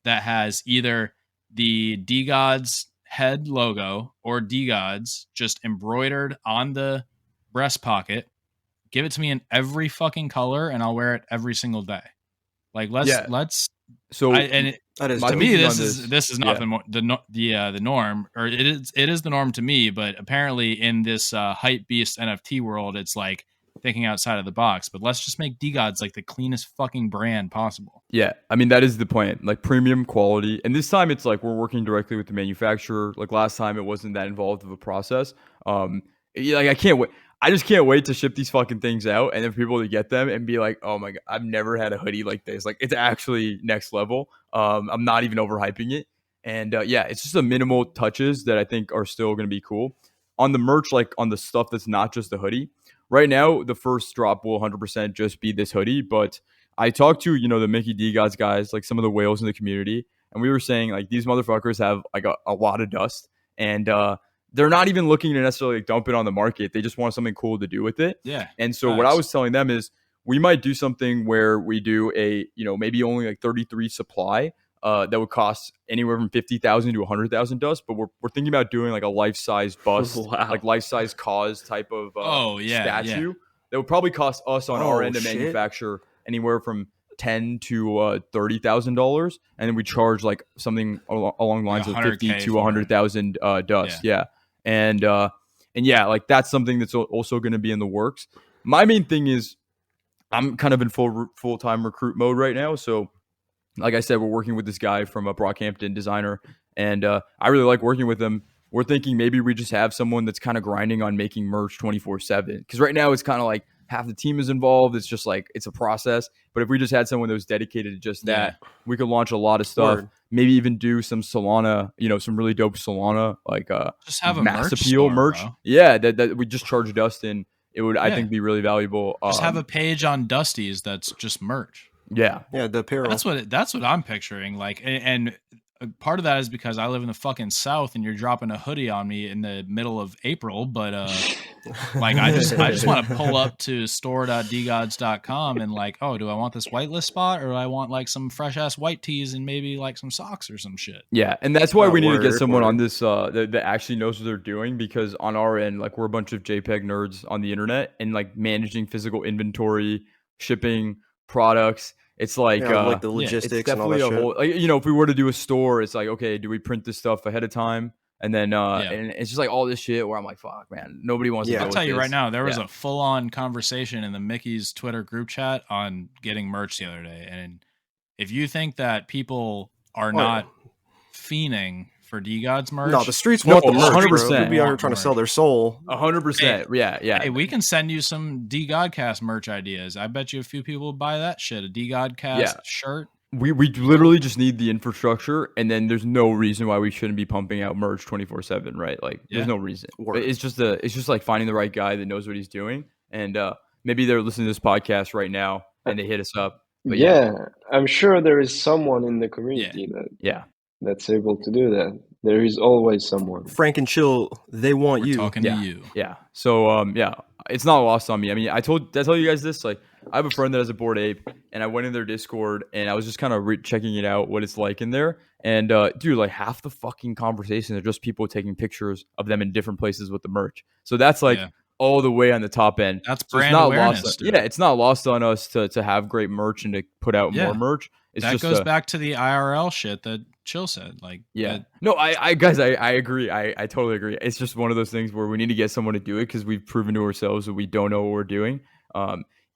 that has either the DeGods head logo or DeGods just embroidered on the breast pocket. Give it to me in every fucking color and I'll wear it every single day. Like let's so to me this is not the norm, or it is the norm to me, but apparently in this hype beast NFT world it's like thinking outside of the box. But let's just make DeGods like the cleanest fucking brand possible. Yeah, I mean that is the plan, like premium quality, and this time it's like we're working directly with the manufacturer. Like last time it wasn't that involved of a process. Like I can't wait. I just can't wait to ship these fucking things out and then for people to get them and be like, oh my God, I've never had a hoodie like this. Like it's actually next level. I'm not even overhyping it. And it's just the minimal touches that I think are still going to be cool. On the merch, like on the stuff that's not just the hoodie. Right now, the first drop will 100% just be this hoodie. But I talked to, the Mickey DeGods guys, like some of the whales in the community. And we were saying like these motherfuckers have like a lot of dust. And they're not even looking to necessarily dump it on the market. They just want something cool to do with it. Yeah. And so what I was telling them is we might do something where we do a, maybe only like 33 supply that would cost anywhere from 50,000 to 100,000 dust. But we're thinking about doing like a life-size bust, Wow. like life-size cause type of statue. Yeah. That would probably cost us on our end to shit. manufacture anywhere from $10,000 to $30,000, and then we charge like something along the lines of 50 to 100,000 dust. Yeah. And yeah, like that's something that's also going to be in the works. My main thing is I'm kind of in full-time recruit mode right now. So like I said, we're working with this guy from Brockhampton, designer, and I really like working with him. We're thinking maybe we just have someone that's kind of grinding on making merch 24/7. Because right now it's kind of like half the team is involved. It's just like it's a process. But if we just had someone that was dedicated to just that, we could launch a lot of stuff. Word. Maybe even do some Solana, some really dope Solana, like just have a mass merch appeal store, merch. bro. Yeah, that we just charge dust in. It would, I think, be really valuable. Just have a page on Dusty's that's just merch. Yeah, the apparel. That's what I'm picturing. Like, and part of that is because I live in the fucking South, and you're dropping a hoodie on me in the middle of April. But like, I just want to pull up to store.degods.com and like, oh, do I want this whitelist spot, or do I want like some fresh ass white tees and maybe like some socks or some shit? Yeah, and that's why we need to get someone word. on this that actually knows what they're doing, because on our end, like, we're a bunch of JPEG nerds on the internet, and like managing physical inventory, shipping products. It's like the logistics it's and all that definitely a shit. whole. If we were to do a store, it's like, okay, do we print this stuff ahead of time? And then and it's just like all this shit where I'm like, fuck, man, nobody wants to. Yeah. Deal I'll tell with you this. right now, there was a full-on conversation in the Mickey's Twitter group chat on getting merch the other day, and if you think that people are not fiending for DeGods merch, No, the streets want the merch. 100%. Bro. They'd be out here trying to sell their soul. 100%. Yeah. hey, we can send you some DeGodCast merch ideas. I bet you a few people would buy that shit. A DeGodCast shirt. We literally just need the infrastructure, and then there's no reason why we shouldn't be pumping out merch 24/7, right? Like, there's no reason. Word. It's just like finding the right guy that knows what he's doing, and maybe they're listening to this podcast right now and they hit us up. But I'm sure there is someone in the community that's able to do that. There is always someone. Frank and Chill, they want We're you. talking to you. Yeah. So it's not lost on me. I mean, did I tell you guys this? Like, I have a friend that has a Bored Ape, and I went in their Discord, and I was just kind of checking it out, what it's like in there. And dude, like half the fucking conversations are just people taking pictures of them in different places with the merch. So that's like all the way on the top end. That's so brand it's not awareness. lost. It's not lost on us to have great merch and to put out more merch. It's that just goes back to the IRL shit that Chill said. Like, no, I guys, I agree. I totally agree. It's just one of those things where we need to get someone to do it, because we've proven to ourselves that we don't know what we're doing.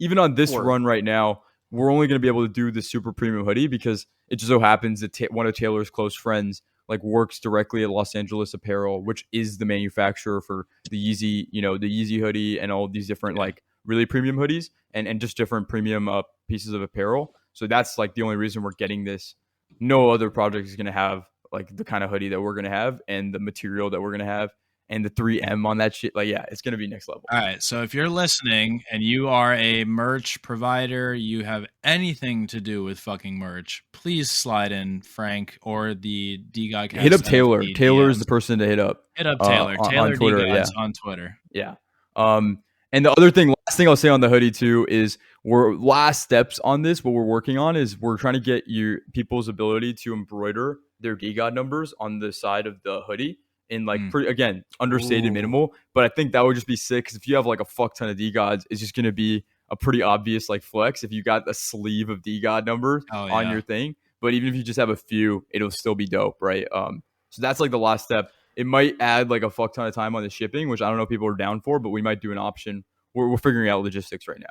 Even on this run right now, we're only going to be able to do the super premium hoodie because it just so happens that one of Taylor's close friends like works directly at Los Angeles Apparel, which is the manufacturer for the Yeezy, the Yeezy hoodie and all of these different like really premium hoodies and just different premium pieces of apparel. So that's like the only reason we're getting this. No other project is going to have like the kind of hoodie that we're going to have and the material that we're going to have and the 3M on that shit. Like, it's going to be next level. All right. So if you're listening and you are a merch provider, you have anything to do with fucking merch, please slide in Frank or the DeGodCast. Hit up Taylor. Taylor is the person to hit up. Hit up Taylor. Taylor on Twitter, DeGods on Twitter. Yeah. And the last thing I'll say on the hoodie too is we're last steps on this. What we're working on is we're trying to get people's ability to embroider their DeGod numbers on the side of the hoodie in like again understated minimal. But I think that would just be sick because if you have like a fuck ton of DeGods, it's just gonna be a pretty obvious like flex if you got a sleeve of DeGod numbers on your thing. But even if you just have a few, it'll still be dope, right? So that's like the last step. It might add like a fuck ton of time on the shipping, which I don't know if people are down for, but we might do an option. We're figuring out logistics right now.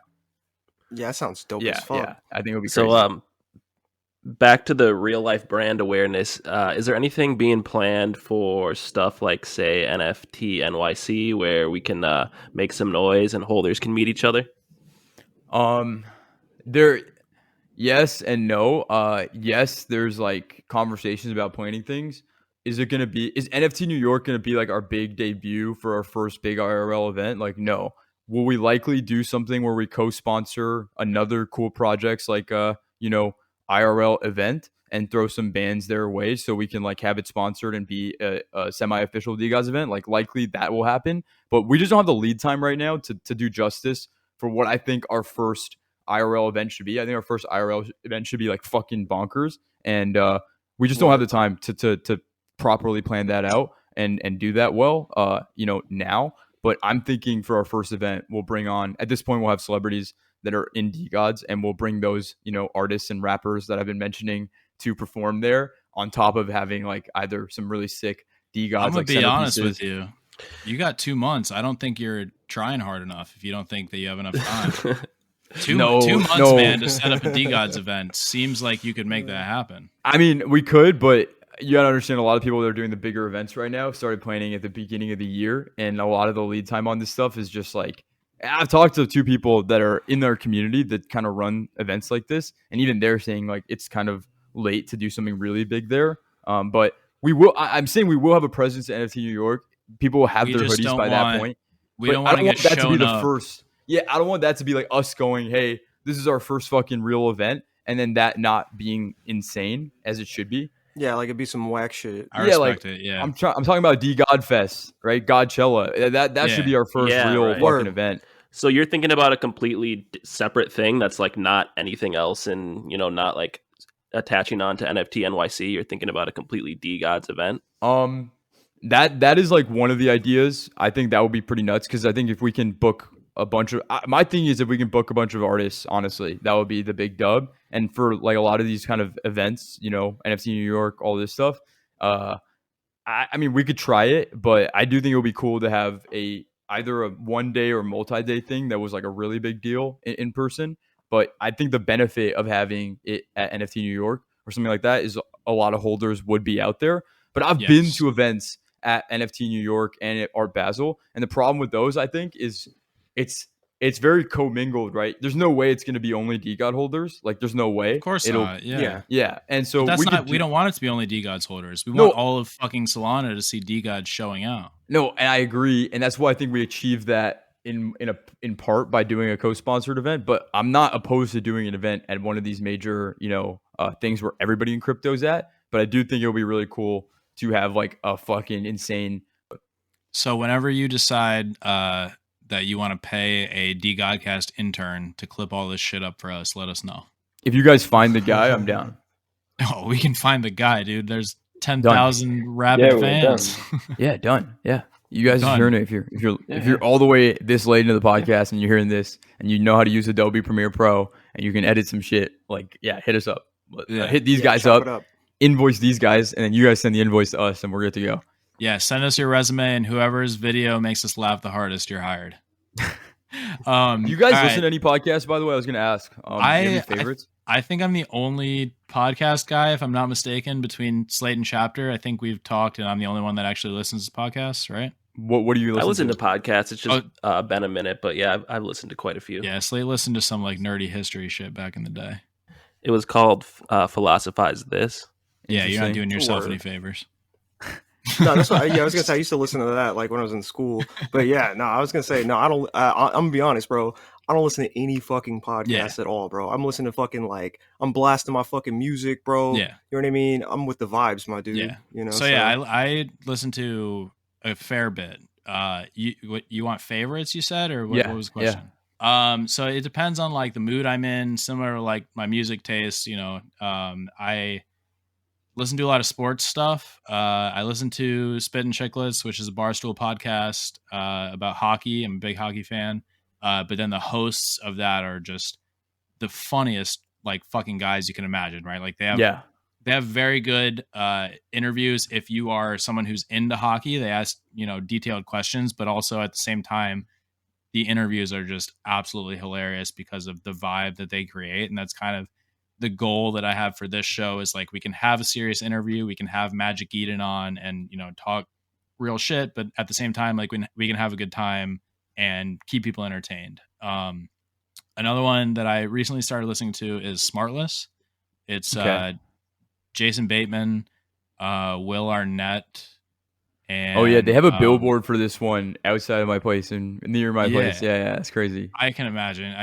Yeah, that sounds dope as fuck. Yeah, I think it'll be crazy. So, back to the real life brand awareness. Is there anything being planned for stuff like, say, NFT NYC, where we can make some noise and holders can meet each other? There, yes and no. Yes, there's like conversations about planning things. Is NFT New York going to be like our big debut for our first big IRL event? Like, no. Will we likely do something where we co-sponsor another cool projects like IRL event and throw some bands their way so we can like have it sponsored and be a semi-official DeGods event? Like, likely that will happen, but we just don't have the lead time right now to do justice for what I think our first IRL event should be. I think our first IRL event should be like fucking bonkers, and We just don't have the time to properly plan that out and do that well, now. But I'm thinking for our first event, we'll bring on, at this point, we'll have celebrities that are in DeGods, and we'll bring those, artists and rappers that I've been mentioning to perform there, on top of having like either some really sick DeGods. I'm gonna be honest with you. You got 2 months. I don't think you're trying hard enough if you don't think that you have enough time. Two months, man, to set up a DeGods event. Seems like you could make that happen. I mean, we could, but you got to understand, a lot of people that are doing the bigger events right now started planning at the beginning of the year, and a lot of the lead time on this stuff is just like, I've talked to 2 people that are in their community that kind of run events like this, and even they're saying like it's kind of late to do something really big there. But we will. I'm saying we will have a presence at NFT New York. People will have their hoodies by that point. We don't want to get that to be the up. first. Yeah, I don't want that to be like us going, hey, this is our first fucking real event, and then that not being insane as it should be. Yeah, like it'd be some whack shit. I respect it. Yeah, I'm talking about DeGod Fest, right? Godchella. That should be our first real fucking event. So you're thinking about a completely separate thing that's like not anything else, and not like attaching on to NFT NYC. You're thinking about a completely DeGods event. That is like one of the ideas. I think that would be pretty nuts, because I think if we can book a bunch of, my thing is if we can book a bunch of artists, honestly, that would be the big dub. And for like a lot of these kind of events, NFT New York, all this stuff, I mean, we could try it, but I do think it would be cool to have either a 1 day or multi-day thing that was like a really big deal in person. But I think the benefit of having it at NFT New York or something like that is a lot of holders would be out there. But I've been to events at NFT New York and at Art Basel, and the problem with those, I think, is it's very commingled, right? There's no way it's going to be only DeGod holders. Like, there's no way. Of course not. Yeah. And so we don't want it to be only DeGods holders. We want all of fucking Solana to see DeGods showing out. No, and I agree, and that's why I think we achieved that in part by doing a co-sponsored event. But I'm not opposed to doing an event at one of these major, things where everybody in crypto's at. But I do think it'll be really cool to have like a fucking insane. So whenever you decide that you want to pay a DeGodCast intern to clip all this shit up for us, let us know. If you guys find the guy, I'm down. Oh, we can find the guy, dude. There's 10,000 rabid fans. Yeah, done. Yeah. You guys are hearing it. If you're all the way this late into the podcast and you're hearing this and you know how to use Adobe Premiere Pro and you can edit some shit, like, hit us up. Hit these guys up, invoice these guys, and then you guys send the invoice to us and we're good to go. Yeah, send us your resume, and whoever's video makes us laugh the hardest, you're hired. You guys listen to any podcasts, by the way? I was going to ask. Do you have any favorites? I think I'm the only podcast guy, if I'm not mistaken, between Slate and Chapter. I think we've talked, and I'm the only one that actually listens to podcasts, right? What do you listen to? I listen to podcasts. It's just been a minute, but yeah, I've listened to quite a few. Yeah, Slate listened to some like nerdy history shit back in the day. It was called Philosophize This. Yeah, you're not doing yourself any favors. No, that's what I was gonna say. I used to listen to that like when I was in school. But yeah, no, I was gonna say no. I don't. I'm gonna be honest, bro. I don't listen to any fucking podcasts at all, bro. I'm listening to fucking I'm blasting my fucking music, bro. Yeah, you know what I mean. I'm with the vibes, my dude. Yeah, So yeah, I listen to a fair bit. You want favorites? You said, or what was the question? Yeah. So it depends on like the mood I'm in. Similar to like my music taste, I listen to a lot of sports stuff. I listen to Spit and Chicklets, which is a Barstool podcast about hockey. I'm a big hockey fan. But then the hosts of that are just the funniest, like, fucking guys you can imagine, right? Like, they have very good interviews. If you are someone who's into hockey, they ask, detailed questions, but also at the same time, the interviews are just absolutely hilarious because of the vibe that they create. And that's kind of the goal that I have for this show is like, we can have a serious interview. We can have Magic Eden on and, talk real shit. But at the same time, like, we can have a good time and keep people entertained. Another one that I recently started listening to is Smartless. It's Jason Bateman, Will Arnett. And, they have a billboard for this one outside of my place and near my place. Yeah, it's crazy. I can imagine.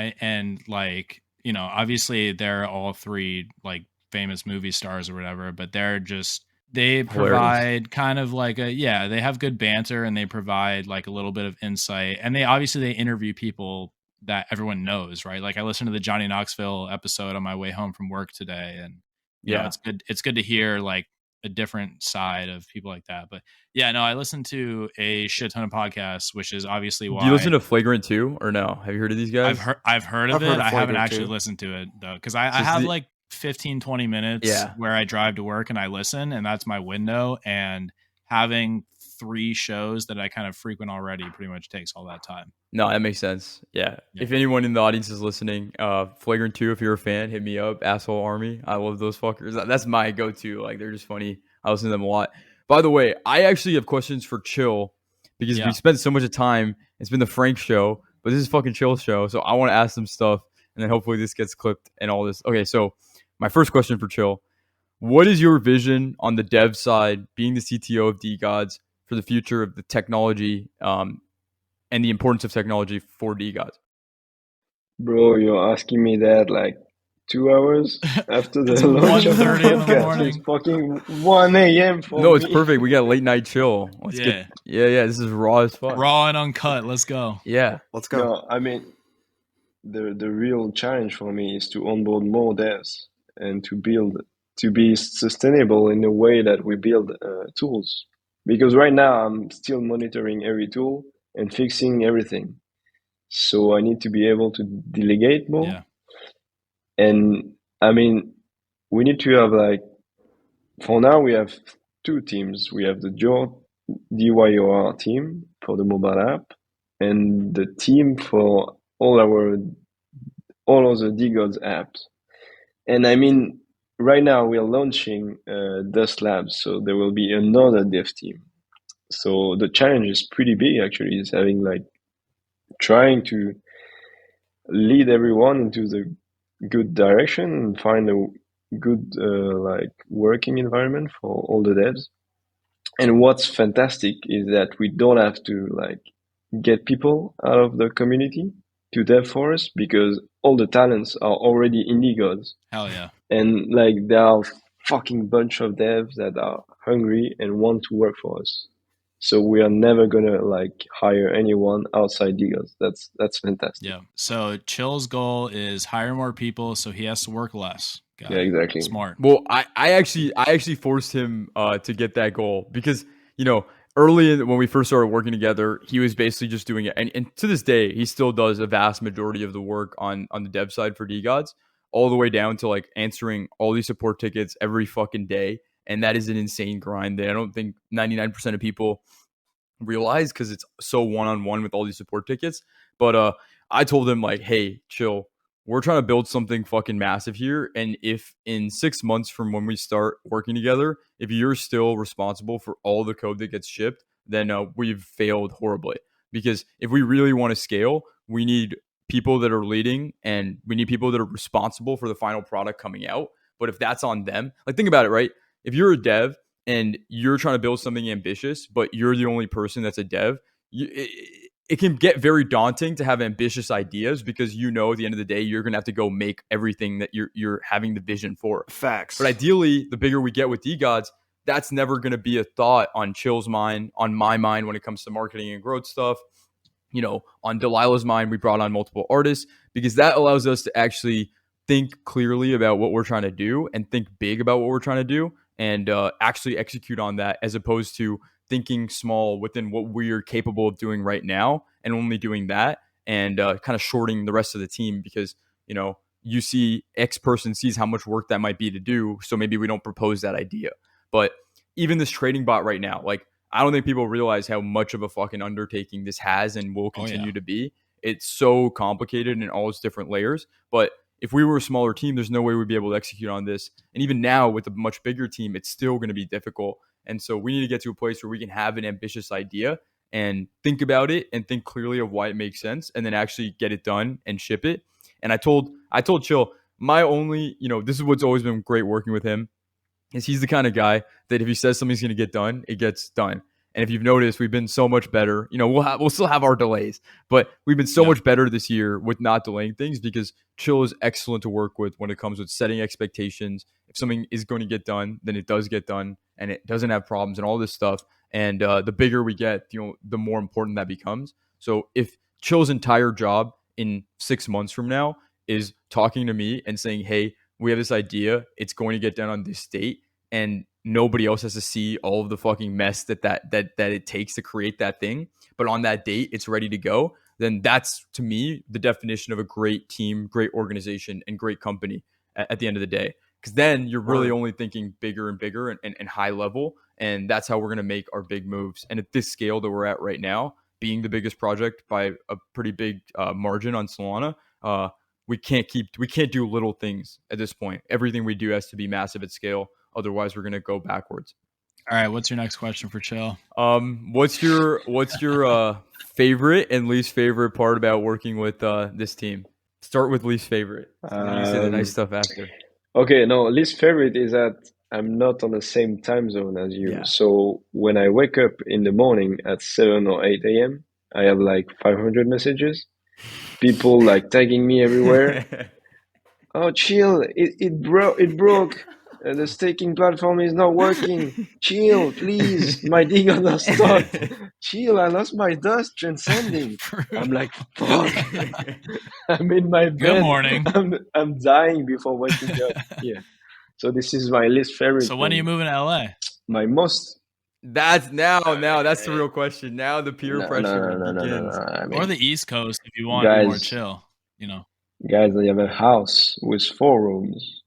Obviously they're all three like famous movie stars or whatever, but they provide kind of like they have good banter and they provide like a little bit of insight, and they interview people that everyone knows, right? Like I listened to the Johnny Knoxville episode on my way home from work today, and you know, it's good to hear like a different side of people like that. But yeah, no, I listen to a shit ton of podcasts, which is obviously why. Do you listen to Flagrant too, or no? Have you heard of these guys? I've heard of I've it. heard of I haven't Flagrant actually too. listened to it though, because I have like 15, 20 minutes where I drive to work and I listen, and that's my window. And having 3 shows that I kind of frequent already pretty much takes all that time. No, that makes sense. Yeah. If anyone in the audience is listening, Flagrant 2, if you're a fan, hit me up. Asshole Army. I love those fuckers. That's my go-to. Like, they're just funny. I listen to them a lot. By the way, I actually have questions for Chill because we spent so much time. It's been the Frank show, but this is fucking Chill show. So I want to ask some stuff, and then hopefully this gets clipped and all this. Okay, so my first question for Chill. What is your vision on the dev side, being the CTO of DeGods, for the future of the technology and the importance of technology for DeGods? Bro, you're asking me that like 2 hours after the It's launch of the 1:30 in the podcast. morning. It's fucking 1 a.m. for No, me. it's perfect. We got late night chill. Let's get this is raw as fuck. Raw and uncut. Let's go. Yeah. Let's go. No, I mean, the real challenge for me is to onboard more devs and to be sustainable in the way that we build tools. Because right now I'm still monitoring every tool and fixing everything. So I need to be able to delegate more. Yeah. And I mean, we need to have like, for now we have 2 teams. We have the DYOR team for the mobile app and the team for all of the DeGods apps. And I mean, right now we are launching Dust Labs, so there will be another dev team. So the challenge is pretty big actually, is having like trying to lead everyone into the good direction and find a good like working environment for all the devs. And what's fantastic is that we don't have to like get people out of the community to dev for us because all the talents are already in DeGods. Hell yeah. And like there are fucking bunch of devs that are hungry and want to work for us. So we are never gonna like hire anyone outside DeGods. That's fantastic. Yeah. So Chill's goal is hire more people so he has to work less. Got Yeah, it. exactly. Smart. Well, I actually forced him to get that goal because, you know, early when we first started working together, he was basically just doing it. And to this day, he still does a vast majority of the work on the dev side for DeGods, all the way down to like answering all these support tickets every fucking day. And that is an insane grind that I don't think 99% of people realize because it's so one-on-one with all these support tickets. But I told him like, hey, Chill, we're trying to build something fucking massive here. And if in 6 months from when we start working together, if you're still responsible for all the code that gets shipped, then we've failed horribly. Because if we really want to scale, we need people that are leading and we need people that are responsible for the final product coming out. But if that's on them, like think about it, right? If you're a dev and you're trying to build something ambitious, but you're the only person that's a dev, it can get very daunting to have ambitious ideas because you know at the end of the day, you're going to have to go make everything that you're having the vision for. Facts. But ideally, the bigger we get with DeGods, that's never going to be a thought on Chill's mind, on my mind when it comes to marketing and growth stuff. You know, on Delilah's mind, we brought on multiple artists because that allows us to actually think clearly about what we're trying to do and think big about what we're trying to do and actually execute on that as opposed to thinking small within what we're capable of doing right now and only doing that and kind of shorting the rest of the team because, you know, you see X person sees how much work that might be to do. So maybe we don't propose that idea. But even this trading bot right now, like, I don't think people realize how much of a fucking undertaking this has and will continue to be. It's so complicated in all its different layers. But if we were a smaller team, there's no way we'd be able to execute on this. And even now with a much bigger team, it's still going to be difficult. And so we need to get to a place where we can have an ambitious idea and think about it and think clearly of why it makes sense and then actually get it done and ship it. And I told Chill, my only, you know, this is what's always been great working with him is he's the kind of guy that if he says something's going to get done, it gets done. And if you've noticed, we've been so much better. You know, we'll still have our delays, but we've been so much better this year with not delaying things because Chill is excellent to work with when it comes with setting expectations. If something is going to get done, then it does get done and it doesn't have problems and all this stuff. And the bigger we get, you know, the more important that becomes. So if Chill's entire job in 6 months from now is talking to me and saying, hey, we have this idea, it's going to get done on this date, and nobody else has to see all of the fucking mess that it takes to create that thing. But on that date, it's ready to go. Then that's, to me, the definition of a great team, great organization, and great company at the end of the day. Because then you're really only thinking bigger and bigger and high level. And that's how we're going to make our big moves. And at this scale that we're at right now, being the biggest project by a pretty big margin on Solana, we can't do little things at this point. Everything we do has to be massive at scale. Otherwise, we're going to go backwards. All right. What's your next question for Chill? What's your favorite and least favorite part about working with this team? Start with least favorite. And you say the nice stuff after. Okay, no, least favorite is that I'm not on the same time zone as you. Yeah. So when I wake up in the morning at 7 or 8 a.m., I have like 500 messages. People like tagging me everywhere. Oh, chill! It broke. The staking platform is not working. Chill, please. My DeGods are stuck. Chill, I lost my dust transcending. I'm like, fuck. I'm in my bed. Good morning. I'm dying before waking up. Yeah. So this is my least favorite. So when are you moving to LA? My most. That's that's the real question. Now the peer pressure begins. I mean, Or the East Coast if you want to be more chill, Guys, I have a house with 4 rooms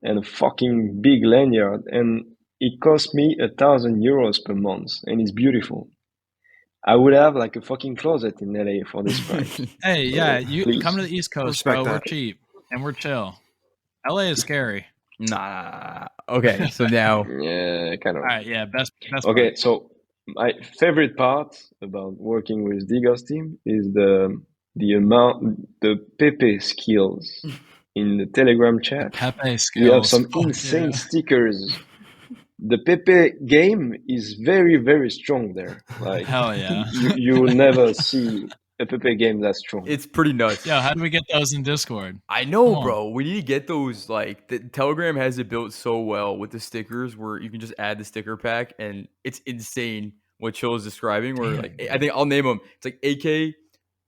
and a fucking big lanyard, and it cost me 1,000 euros per month, and it's beautiful. I would have like a fucking closet in LA for this price. Hey, So, yeah, you please. come to the East Coast, Respect bro. We're that. cheap and we're chill. LA is scary. Nah. Okay, so now Yeah, kind of. All right, yeah, best Okay, part. so my favorite part about working with DeGods team is the pepe skills in the Telegram chat. Pepe skills. We have some Oh, insane yeah. stickers. The pepe game is very, very strong there. Like, Hell yeah. you will never see a pepe game that strong. it's pretty nuts. Yo, how do we get those in Discord? I know, Come on. bro. We need to get those. Like, the Telegram has it built so well with the stickers, where you can just add the sticker pack, and it's insane what Chill is describing. Where like, I think I'll name them. It's like AK,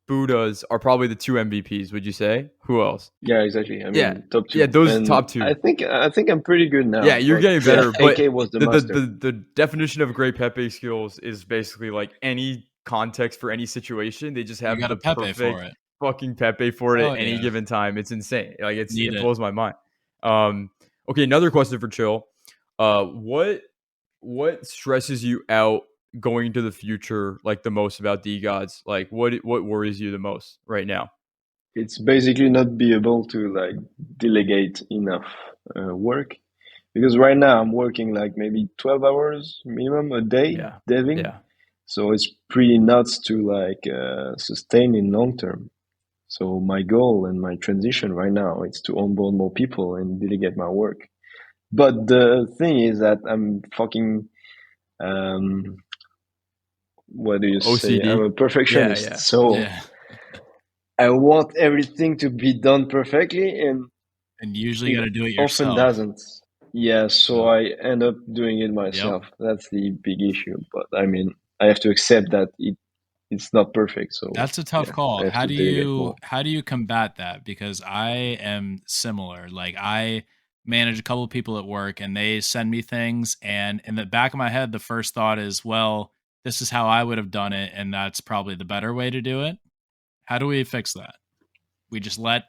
Buddhas are probably the 2 MVPs. Would you say? Who else? Yeah, exactly. I mean, Yeah. top 2. Yeah, those And top 2. I think I'm pretty good now. Yeah, you're but getting better. yeah, But AK was the master. the definition of great Pepe skills is basically like any context for any situation. They just have You got the a Pepe perfect for it. fucking Pepe for it Oh, at any yeah. given time. It's insane. Like it Need it. blows my mind. Okay, another question for Chill. What stresses you out going into the future like the most about DeGods? Like what worries you the most right now? It's basically not be able to like delegate enough work, because right now I'm working like maybe 12 hours minimum a day Yeah. deving. Yeah. So it's pretty nuts to like sustain in long term. So my goal and my transition right now is to onboard more people and delegate my work. But the thing is that I'm fucking what do you say? OCD? I'm a perfectionist. Yeah. So Yeah. I want everything to be done perfectly, and And usually you got to do it often yourself. doesn't. Yeah, so I end up doing it myself. That's the big issue. But I mean, I have to accept that it's not perfect. So That's a tough yeah, I call. have How to do delegate you more. combat that? Because I am similar. Like I manage a couple of people at work and they send me things, and in the back of my head the first thought is, well, this is how I would have done it, and that's probably the better way to do it. How do we fix that? We just let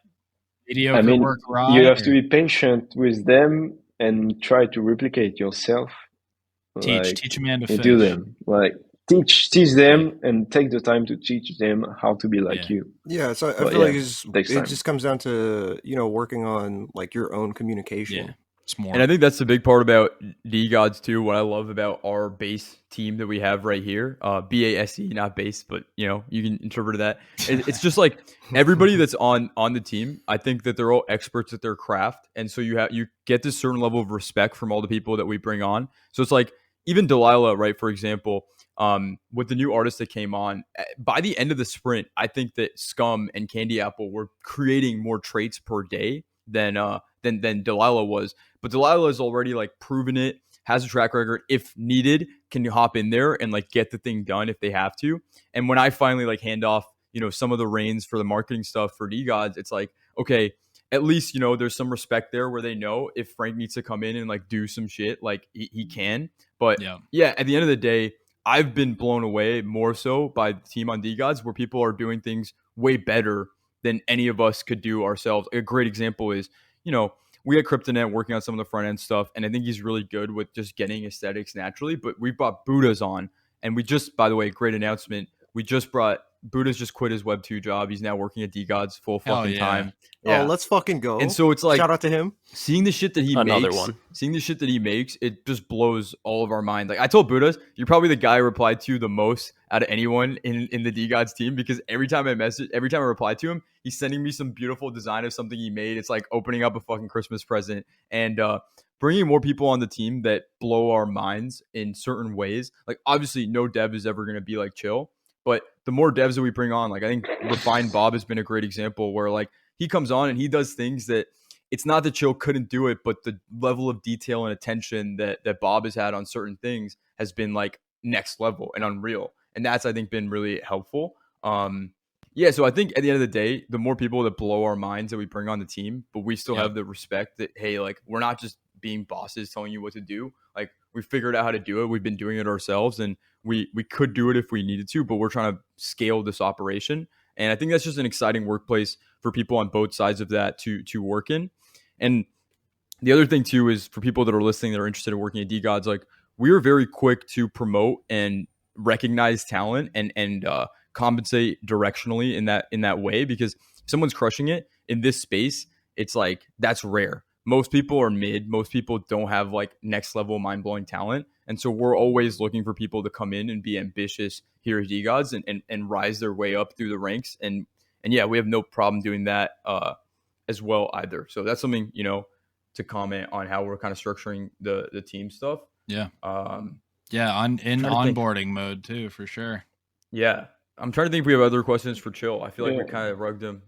mediocre I mean, work ride? you have to be patient with them and try to replicate yourself. teach a man to fish. Do them. Like teach them and take the time to teach them how to be like you. Yeah, so I But feel yeah, like takes it time. just comes down to working on like your own communication. Yeah, it's more. And I think that's the big part about DeGods too. What I love about our base team that we have right here, BASE, not base, but you can interpret that. It's just like everybody that's on the team. I think that they're all experts at their craft, and so you get this certain level of respect from all the people that we bring on. So it's like even Delilah, right? For example, with the new artist that came on, by the end of the sprint, I think that Scum and Candy Apple were creating more traits per day than Delilah was. But Delilah has already like proven it, has a track record. If needed, can hop in there and like get the thing done if they have to. And when I finally like hand off, some of the reins for the marketing stuff for DeGods, it's like, okay, at least, you know, there's some respect there where they know if Frank needs to come in and like do some shit, like he can. But yeah, at the end of the day, I've been blown away more so by the team on DeGods, where people are doing things way better than any of us could do ourselves. A great example is, you know, we had Kryptonet working on some of the front end stuff, and I think he's really good with just getting aesthetics naturally. But we brought Buddha's on, and we just, by the way, great announcement. We just brought Buddha's just quit his Web 2 job. He's now working at DeGods full fucking time. Yeah. Oh, let's fucking go. And so it's like, shout out to him. Seeing the shit that he makes, it just blows all of our mind. Like I told Buddha's, you're probably the guy I replied to the most out of anyone in the DeGods team, because every time I reply to him, he's sending me some beautiful design of something he made. It's like opening up a fucking Christmas present, and bringing more people on the team that blow our minds in certain ways. Like obviously no dev is ever going to be like Chill, but the more devs that we bring on, like I think Refined Bob has been a great example where like he comes on and he does things that it's not that Chill couldn't do it, but the level of detail and attention that Bob has had on certain things has been like next level and unreal. And that's, I think, been really helpful. Yeah, so I think at the end of the day, the more people that blow our minds that we bring on the team, but we still have the respect that, hey, like we're not just being bosses telling you what to do. Like we figured out how to do it. We've been doing it ourselves, and we could do it if we needed to, but we're trying to scale this operation. And I think that's just an exciting workplace for people on both sides of that to work in. And the other thing too is for people that are listening that are interested in working at DeGods, like we are very quick to promote and recognize talent and compensate directionally in that way, because if someone's crushing it in this space, it's like that's rare. Most people are mid. Most people don't have like next level mind blowing talent. And so we're always looking for people to come in and be ambitious here at DeGods and rise their way up through the ranks. And yeah, we have no problem doing that as well either. So that's something, you know, to comment on how we're kind of structuring the team stuff. Yeah. In onboarding mode too, for sure. Yeah. I'm trying to think if we have other questions for Chill. I feel like we kind of rugged him.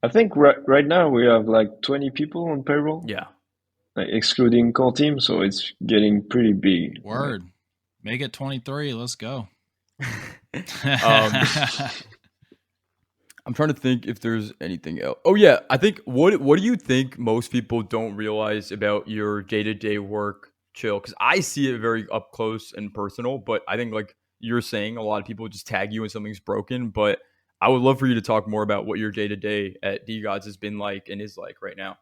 I think right now we have like 20 people on payroll. Yeah. Like excluding core team, so it's getting pretty big. Word. Make it 23. Let's go. I'm trying to think if there's anything else. Oh yeah, I think what do you think most people don't realize about your day-to-day work, Chill? Because I see it very up close and personal, but I think like you're saying, a lot of people just tag you when something's broken. But I would love for you to talk more about what your day-to-day at DeGods has been like and is like right now.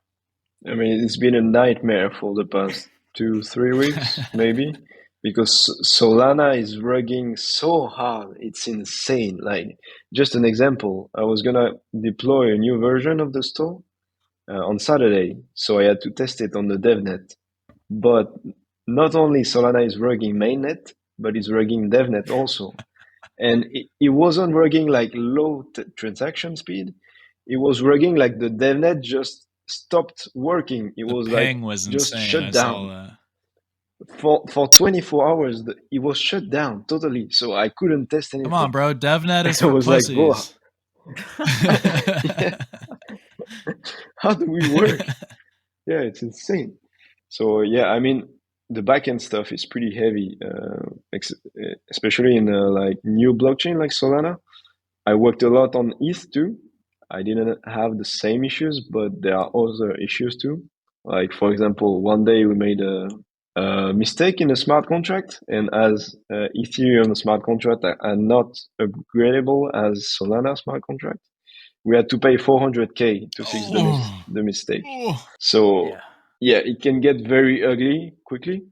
I mean, it's been a nightmare for the past 2-3 weeks, maybe, because Solana is rugging so hard. It's insane. Like, just an example, I was going to deploy a new version of the store on Saturday, so I had to test it on the DevNet. But not only Solana is rugging mainnet, but it's rugging DevNet also. And it wasn't rugging like low transaction speed. It was rugging like the DevNet just stopped working. It was like was just insane. shut down. For 24 hours, it was shut down totally. So I couldn't test anything. Come on, bro. DevNet is for pussies. Like, how do we work? Yeah, it's insane. So yeah, I mean, the backend stuff is pretty heavy, especially in like new blockchain like Solana. I worked a lot on ETH too. I didn't have the same issues, but there are other issues too. Like, for example, one day we made a mistake in a smart contract, and as Ethereum smart contract are not upgradable as Solana smart contract, we had to pay 400K to fix the mistake. So yeah, it can get very ugly quickly.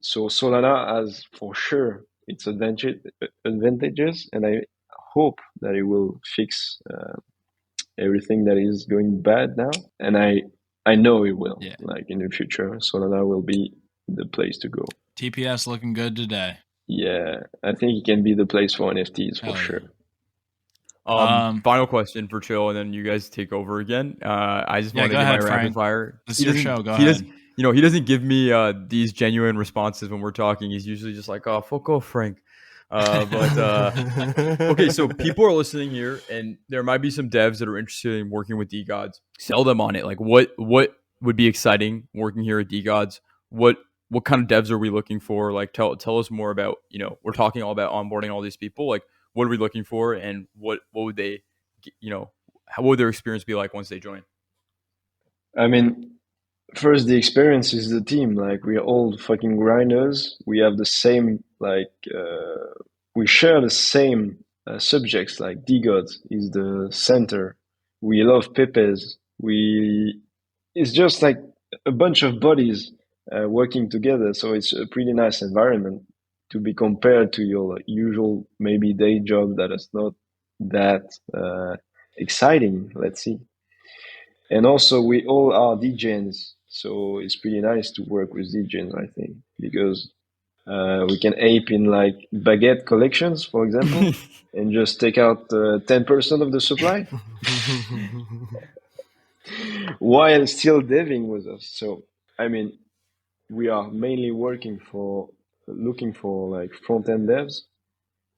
So Solana has for sure its advantages, and I hope that it will fix everything that is going bad now, and I know it will. Yeah. Like in the future, Solana will be the place to go. TPS looking good today. Yeah, I think it can be the place for NFTs for sure. Final question for Chill, and then you guys take over again. I just want to give my rapid fire. This is your show. Go ahead. He doesn't give me these genuine responses when we're talking. He's usually just like, "Oh, fuck off, Frank." Okay, so people are listening here, and there might be some devs that are interested in working with DeGods. Sell them on it. Like, what would be exciting working here at DeGods? What kind of devs are we looking for? Like, tell us more about. We're talking all about onboarding all these people. Like, what are we looking for, and what would they, how would their experience be like once they join? I mean, first the experience is the team. Like we're all fucking grinders. We have the same we share the same subjects. Like DeGods is the center. We love pepes. We it's just like a bunch of bodies working together. So it's a pretty nice environment to be compared to your usual maybe day job that is not that exciting. Let's see. And also, we all are DJs, so it's pretty nice to work with DJs, I think, because we can ape in like baguette collections, for example, and just take out 10% of the supply while still deving with us. So, I mean, we are mainly looking for like front end devs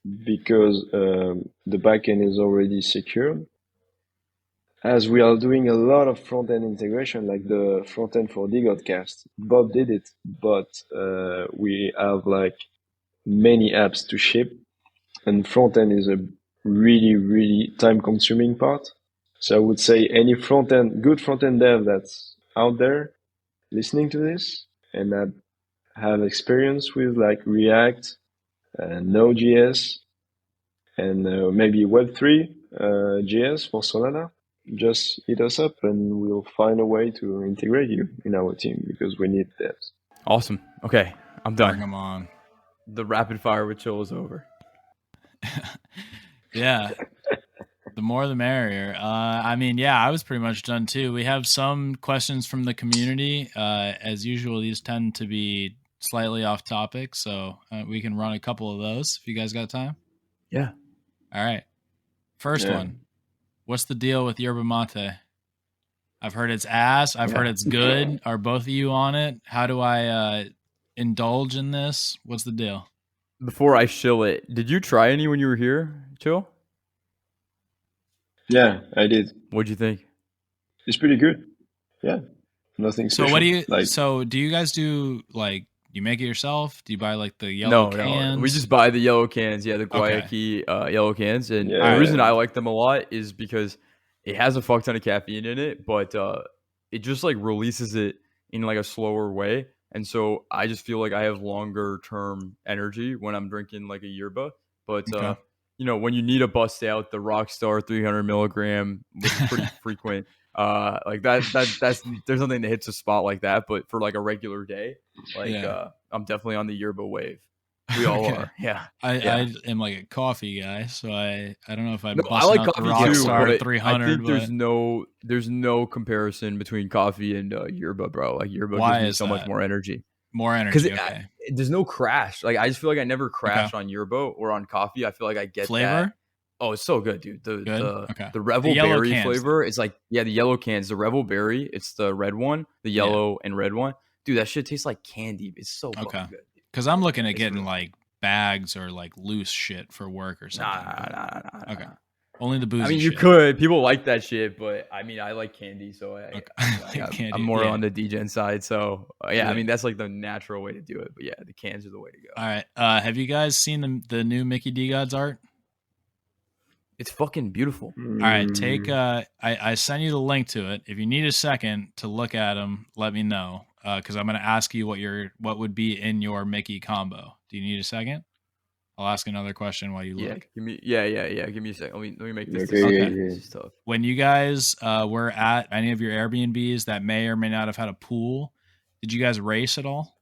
because the backend is already secured. As we are doing a lot of front-end integration, like the front-end for DeGodCast, Bob did it, but we have like many apps to ship, and front-end is a really, really time-consuming part. So I would say any good front-end dev that's out there listening to this and that have experience with like React, Node.js, and maybe Web3 JS for Solana, just hit us up and we'll find a way to integrate you in our team because we need devs. Awesome. Okay, I'm done. Bring them on. The rapid fire with Chill is over. Yeah. The more the merrier. I mean, yeah, I was pretty much done too. We have some questions from the community. As usual, these tend to be slightly off topic, so we can run a couple of those if you guys got time. Yeah. All right. First one. What's the deal with yerba mate? I've heard it's ass. I've heard it's good. Are both of you on it? How do I indulge in this? What's the deal? Before I shill it, did you try any when you were here, Chill? Yeah, I did. What'd you think? It's pretty good. Yeah. Nothing special. So what do you so do you guys do like you make it yourself? Do you buy like the yellow cans? No, we just buy the yellow cans. Yeah, the Guayaki yellow cans. And the reason I like them a lot is because it has a fuck ton of caffeine in it, but it just like releases it in like a slower way. And so I just feel like I have longer term energy when I'm drinking like a yerba. But you know, when you need to bust out the Rockstar 300 milligram, which is pretty frequent, like that's there's nothing that hits a spot like that. But for like a regular day, like I'm definitely on the yerba wave. We all are. Yeah. I am like a coffee guy, so I don't know if I bust I like out the coffee too, Rockstar but 300. I think there's no comparison between coffee and yerba, bro. Like yerba gives me so much more energy. More energy. Because there's no crash. Like I just feel like I never crash on yerba or on coffee. I feel like I get flavor. That. Oh, it's so good, dude. The Revel Berry flavor. It's like the yellow cans. The Revel Berry. It's the red one, the yellow and red one. Dude, that shit tastes like candy. It's so fucking good. Because I'm looking at getting like bags or like loose shit for work or something. Nah. Okay. Only the boozy I mean, shit. you could. People like that shit, but I mean, I like candy, so I'm more on the DGen side. So I mean, that's like the natural way to do it. But yeah, the cans are the way to go. All right. Have you guys seen the new Mickey DeGods art? It's fucking beautiful. All right, take. I sent you the link to it. If you need a second to look at them, let me know. Because I'm going to ask you what would be in your Mickey combo. Do you need a second? I'll ask another question while you look. Give me a second. Let me make this. This is tough. When you guys were at any of your Airbnbs that may or may not have had a pool, did you guys race at all?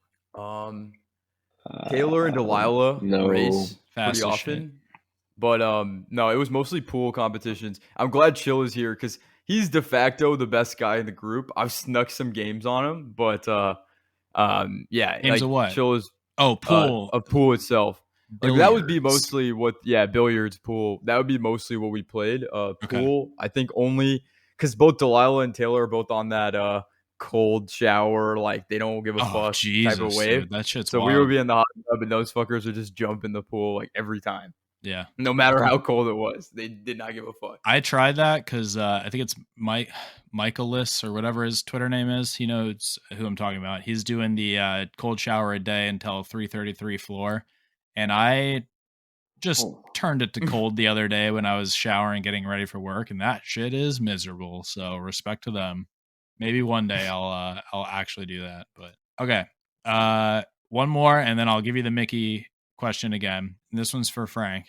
Taylor and Delilah race Fast pretty often, but no, it was mostly pool competitions. I'm glad Chill is here because he's de facto the best guy in the group. I've snuck some games on him, but games of what? Chill is pool, a pool itself. Like, that would be mostly billiards, pool. That would be mostly what we played. Pool, I think only because both Delilah and Taylor are both on that cold shower, like they don't give a fuck type of wave. Dude, that shit's so wild. we would be in the hot tub and those fuckers would just jump in the pool like every time. Yeah. No matter how cold it was, they did not give a fuck. I tried that because I think it's Michaelis or whatever his Twitter name is. He knows who I'm talking about. He's doing the cold shower a day until 333 floor. And I just turned it to cold the other day when I was showering, getting ready for work. And that shit is miserable. So respect to them. Maybe one day I'll actually do that. But okay. One more, and then I'll give you the Mickey question again. And this one's for Frank.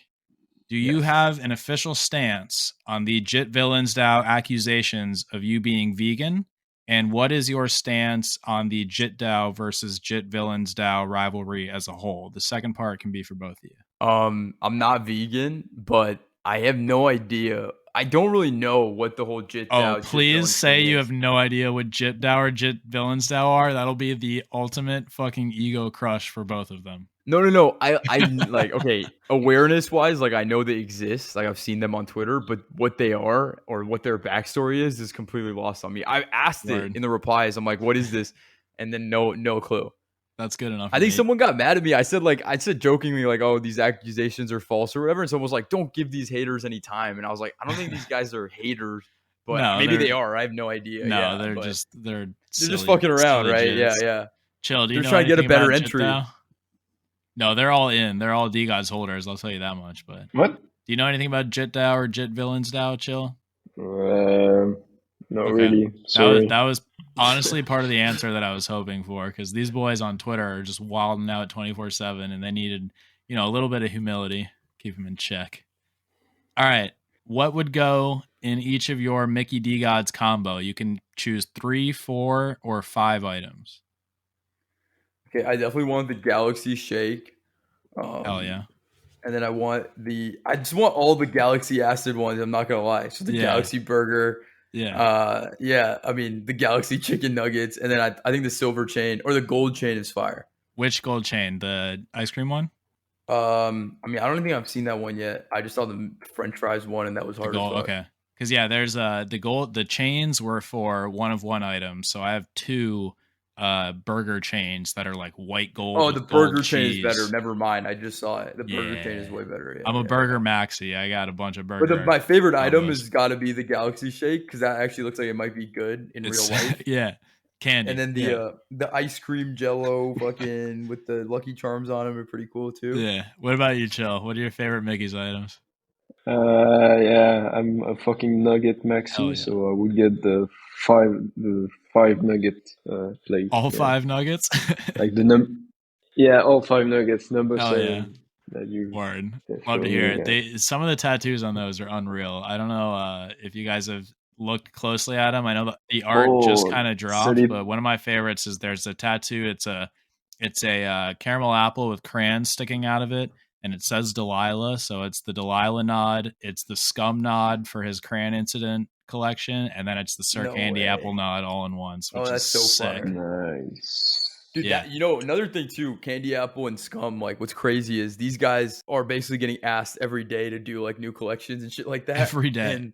Do you have an official stance on the Jit Villansdao accusations of you being vegan? And what is your stance on the Jit Dao versus Jit Villansdao rivalry as a whole? The second part can be for both of you. I'm not vegan, but I have no idea. I don't really know what the whole Jit Dao. Oh, please say you have no idea what Jit Dao or Jit Villansdao are. That'll be the ultimate fucking ego crush for both of them. No. I like, okay, awareness wise, like I know they exist. Like I've seen them on Twitter, but what they are or what their backstory is completely lost on me. I asked it in the replies. I'm like, what is this? And then no clue. That's good enough. I think someone got mad at me. I said jokingly, like, oh, these accusations are false or whatever. And someone was like, don't give these haters any time. And I was like, I don't think these guys are haters, but No, maybe they are. I have no idea. No, yeah, they're just fucking around, right? Jits. Yeah. Chill. Do you they're know trying to get a anything better about entry. Jit Dao? No, they're all in. They're all DeGods holders. I'll tell you that much. But What? do you know anything about Jit Dao or Jit Villansdao? Chill. Not really. Sorry. That was honestly part of the answer that I was hoping for, because these boys on Twitter are just wilding out 24/7, and they needed, a little bit of humility, keep them in check. All right, what would go in each of your Mickey DeGods combo? You can choose 3, 4, or 5 items. Okay, I definitely want the Galaxy Shake. Hell yeah. And then I just want all the Galaxy Acid ones. I'm not gonna lie. So the Galaxy Burger. Yeah. I mean the Galaxy Chicken Nuggets, and then I think the Silver Chain or the Gold Chain is fire. Which gold chain? The ice cream one? I mean, I don't think I've seen that one yet. I just saw the French fries one, and that was hard as fuck. Okay. Because there's the chains were for one of one items. So I have 2 burger chains that are like white gold. Oh, the burger chain cheese. is better. Never mind. I just saw it. The burger chain is way better. I'm a burger maxi. I got a bunch of burgers. But my favorite item has got to be the Galaxy Shake, because that actually looks like it might be good in real life. Yeah. Candy. And then the ice cream Jello fucking with the Lucky Charms on them are pretty cool too. Yeah. What about you, Chill? What are your favorite Mickey's items? I'm a fucking nugget maxi, so I would get the 5 nugget plate. All 5 nuggets? Like all 5 nuggets, number 7. That you Word. Love to hear it. Some of the tattoos on those are unreal. I don't know if you guys have looked closely at them. I know the art just kind of dropped, but one of my favorites is there's a tattoo. It's a caramel apple with crayons sticking out of it, and it says Delilah. So it's the Delilah nod. It's the Scum nod for his crayon incident collection, and then it's the Sir Candy Apple nod all in once. Which that's so sick. Fun. Nice. Dude, another thing too, Candy Apple and Scum, like what's crazy is these guys are basically getting asked every day to do like new collections and shit like that. Every day. And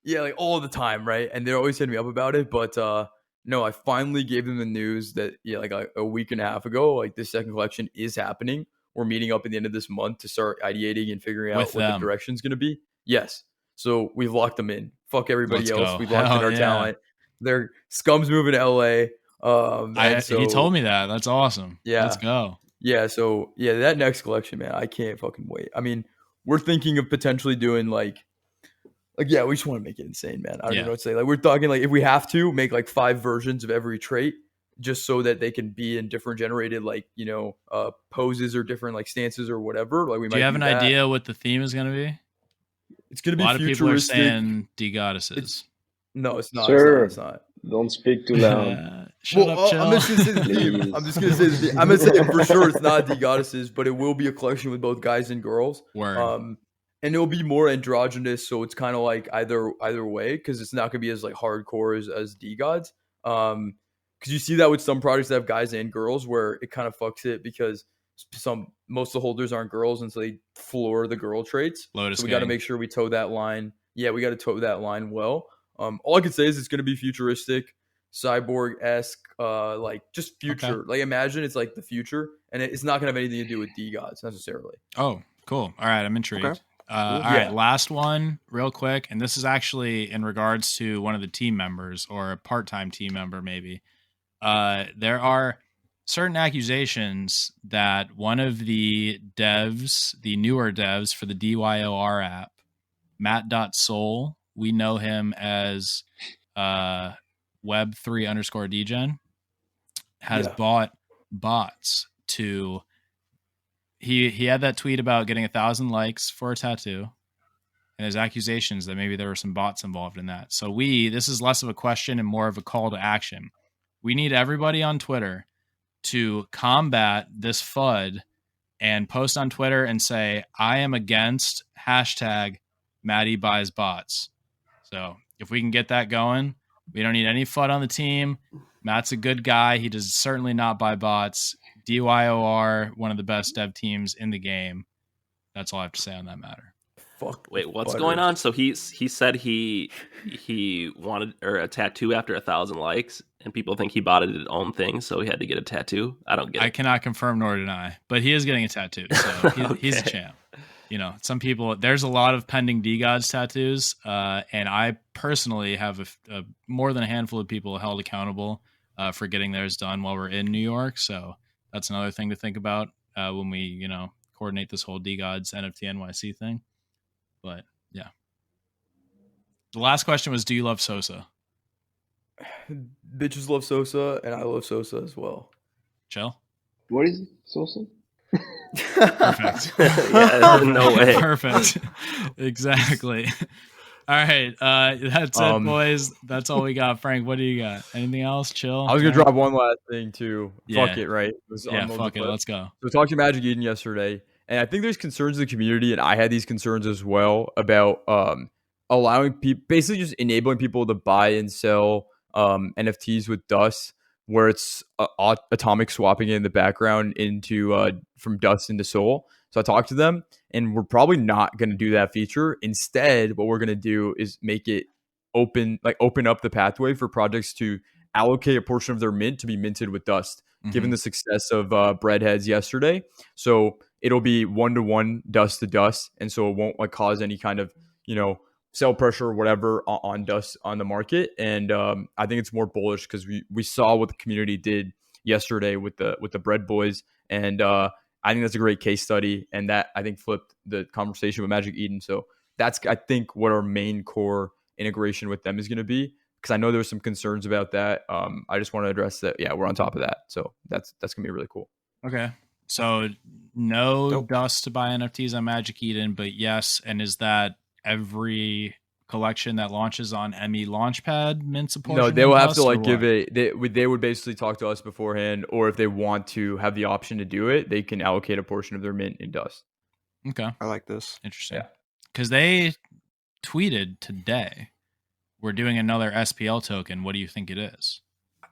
like all the time, right? And they're always hitting me up about it. But no, I finally gave them the news that like a week and a half ago, like this second collection is happening. We're meeting up at the end of this month to start ideating and figuring out what the direction's going to be. Yes. So we've locked them in. Fuck everybody else. We've locked in our talent. Their Scum's moving to LA. He told me that. That's awesome. Yeah. Let's go. Yeah. So that next collection, man, I can't fucking wait. I mean, we're thinking of potentially doing like, we just want to make it insane, man. I don't know what to say. Like, we're talking like if we have to make like 5 versions of every trait, just so that they can be in different generated poses or different like stances or whatever. Like, do you have an idea what the theme is going to be? It's going to be a lot futuristic. of people are saying DeGodesses. No, it's not. Sir, it's not. Don't speak too loud. Shut up, Chill. I'm just going to say the theme. I'm just going to say the theme. I'm going to say for sure it's not DeGodesses, but it will be a collection with both guys and girls. Word. And it'll be more androgynous, so it's kind of like either way, because it's not going to be as like hardcore as DeGods. Because you see that with some products that have guys and girls, where it kind of fucks it because most of the holders aren't girls, and so they floor the girl traits. So we got to make sure we toe that line. Yeah, we got to toe that line well. All I can say is it's going to be futuristic, cyborg-esque, like just future. Like imagine it's like the future, and it's not going to have anything to do with DeGods necessarily. Oh, cool. All right, I'm intrigued. Okay. All right, last one real quick. And this is actually in regards to one of the team members, or a part-time team member maybe. There are certain accusations that one of the devs, the newer devs for the DYOR app, Matt.Soul, we know him as web3_dgen has bought bots to. He had that tweet about getting 1,000 likes for a tattoo, and his accusations that maybe there were some bots involved in that. So this is less of a question and more of a call to action. We need everybody on Twitter to combat this FUD and post on Twitter and say, I am against #MattyBuysBots. So if we can get that going, we don't need any FUD on the team. Matt's a good guy. He does certainly not buy bots. DYOR, one of the best dev teams in the game. That's all I have to say on that matter. Fuck. Wait, what's going on? So he said he wanted a tattoo after 1,000 likes, and people think he bought it his own thing, so he had to get a tattoo. I don't get it. I cannot confirm nor deny, but he is getting a tattoo, so he's a champ. You know, some people, there's a lot of pending DeGods tattoos, and I personally have more than a handful of people held accountable for getting theirs done while we're in New York. So that's another thing to think about when we, coordinate this whole DeGods NFT NYC thing. But yeah. The last question was, do you love Sosa? Bitches love Sosa, and I love Sosa as well. Chill. What is it? Sosa? Perfect. Yeah, no way. Perfect. Exactly. All right. That's it, boys. That's all we got. Frank, what do you got? Anything else? Chill. I was going to drop one last thing, too. Yeah. Fuck it, right? Fuck it. Let's go. So we talked to Magic Eden yesterday, and I think there's concerns in the community, and I had these concerns as well about allowing people, basically just enabling people to buy and sell NFTs with dust, where it's atomic swapping in the background into from dust into soul. So I talked to them, and we're probably not going to do that feature. Instead, what we're going to do is make it open up the pathway for projects to allocate a portion of their mint to be minted with dust, given the success of Breadheads yesterday. So it'll be 1-to-1 dust to dust, and so it won't cause any kind of sell pressure or whatever on dust on the market. And I think it's more bullish because we saw what the community did yesterday with the Bread Boys, and I think that's a great case study, and that I think flipped the conversation with Magic Eden. So that's, I think, what our main core integration with them is going to be, because I know there's some concerns about that. I just want to address that. Yeah, we're on top of that. So that's going to be really cool. Okay. So no dust to buy NFTs on Magic Eden, but yes. And is that every collection that launches on ME Launchpad mint support? No, they will have to give it. They would basically talk to us beforehand, or if they want to have the option to do it, they can allocate a portion of their mint in dust. Okay, I like this. Interesting. Because they tweeted today, we're doing another SPL token. What do you think it is?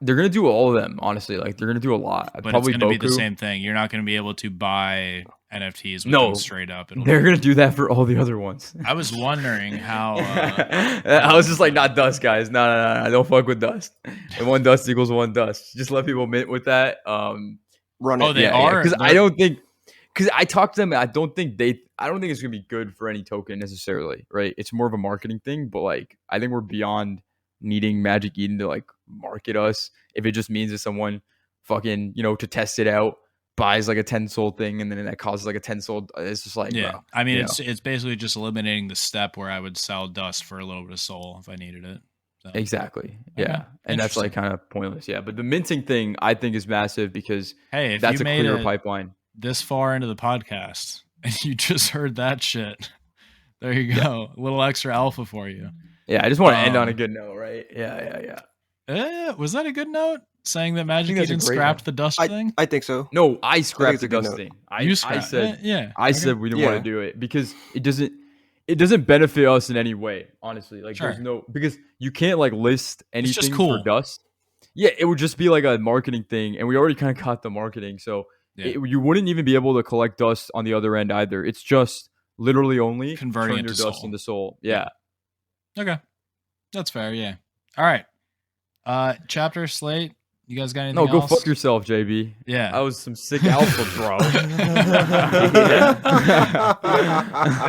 They're gonna do all of them, honestly. They're gonna do a lot. But probably it's gonna Boku. be the same thing. You're not gonna be able to buy NFTs with them straight up. They're gonna do that for all the other ones. I was wondering how. I was just like, not dust, guys. No, I don't fuck with dust. And one dust equals one dust. Just let people mint with that. Run it. Oh, they are. Because I don't think. Because I talked to them, I don't think it's gonna be good for any token necessarily, right? It's more of a marketing thing, but I think we're beyond needing Magic Eden to market us. If it just means that someone fucking to test it out buys a 10 sold thing, and then that causes a 10 sold, it's just bro, I mean, it's basically just eliminating the step where I would sell dust for a little bit of soul if I needed it. So. Exactly. Yeah. And that's kind of pointless. Yeah. But the minting thing I think is massive, because if that's you a clear pipeline. This far into the podcast and you just heard that shit, there you go. A little extra alpha for you. Yeah, I just want to end on a good note, right? Yeah. Was that a good note? Saying that Magic Eden scrapped the dust thing? I think so. No, I scrapped the dust thing. I said I said we didn't want to do it because it doesn't benefit us in any way, honestly. There's no, because you can't list anything for dust. Yeah, it would just be a marketing thing, and we already kind of got the marketing, so you wouldn't even be able to collect dust on the other end either. It's just literally only converting your dust into soul. Yeah. Okay. That's fair, yeah. All right. Chapter slate. You guys got anything else? No, go fuck yourself, JB. Yeah. That was some sick alpha, bro.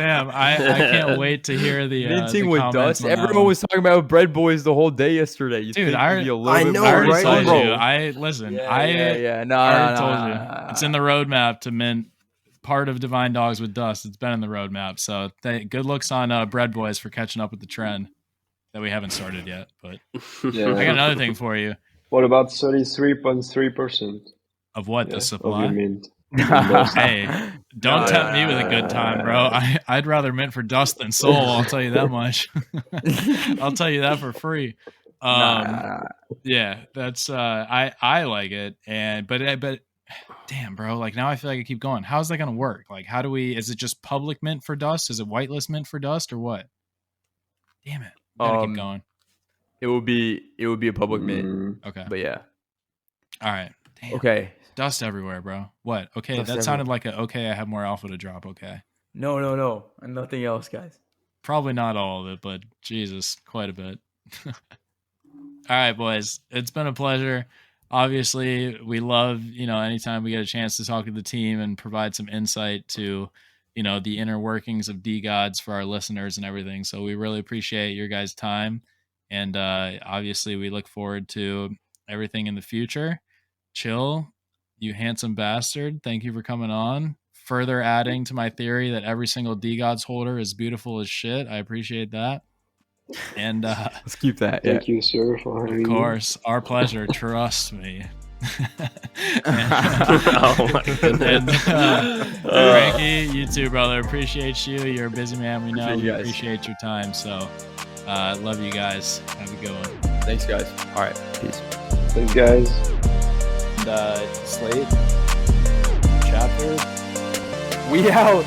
Damn, I can't wait to hear the minting with dust. Everyone was talking about Bread Boys the whole day yesterday. Dude, I know, right? Told you. I already told you. It's in the roadmap to mint part of Divine Dogs with dust. It's been in the roadmap. So good looks on Bread Boys for catching up with the trend. that we haven't started yet. But Yeah. I got another thing for you. What about 33.3% of what the of your supply? mint? Hey, don't tempt me with a good time, bro. I'd rather mint for dust than soul. I'll tell you that much. I'll tell you that for free. Yeah, that's I like it, but damn, bro, like now I feel like I keep going. How's that gonna work? Like, how do we? Is it just public mint for dust? Is it whitelist mint for dust, or what? Damn it, gotta keep going. It will be a public mint. Okay, But yeah. all right. Damn. Okay. Dust everywhere, bro. What? Okay, Dust that sounded like I have more alpha to drop. Okay. No. And nothing else, guys. Probably not all of it, but Jesus, quite a bit. All right, boys. It's been a pleasure. Obviously, we love, anytime we get a chance to talk to the team and provide some insight to, the inner workings of DeGods for our listeners and everything. So we really appreciate your guys' time. And obviously, we look forward to everything in the future. Chill, you handsome bastard. Thank you for coming on. Further adding to my theory that every single DeGods holder is beautiful as shit. I appreciate that. And let's keep that. Thank you, sir, for having me. Of course, our pleasure. Trust me. Oh my goodness. Frankie, you too, brother. Appreciate you. You're a busy man. We know. Appreciate We you guys. appreciate your time. So, love you guys. Have a good one. Thanks, guys. All right. Peace. Thanks, guys. And, Slate chapter. We out.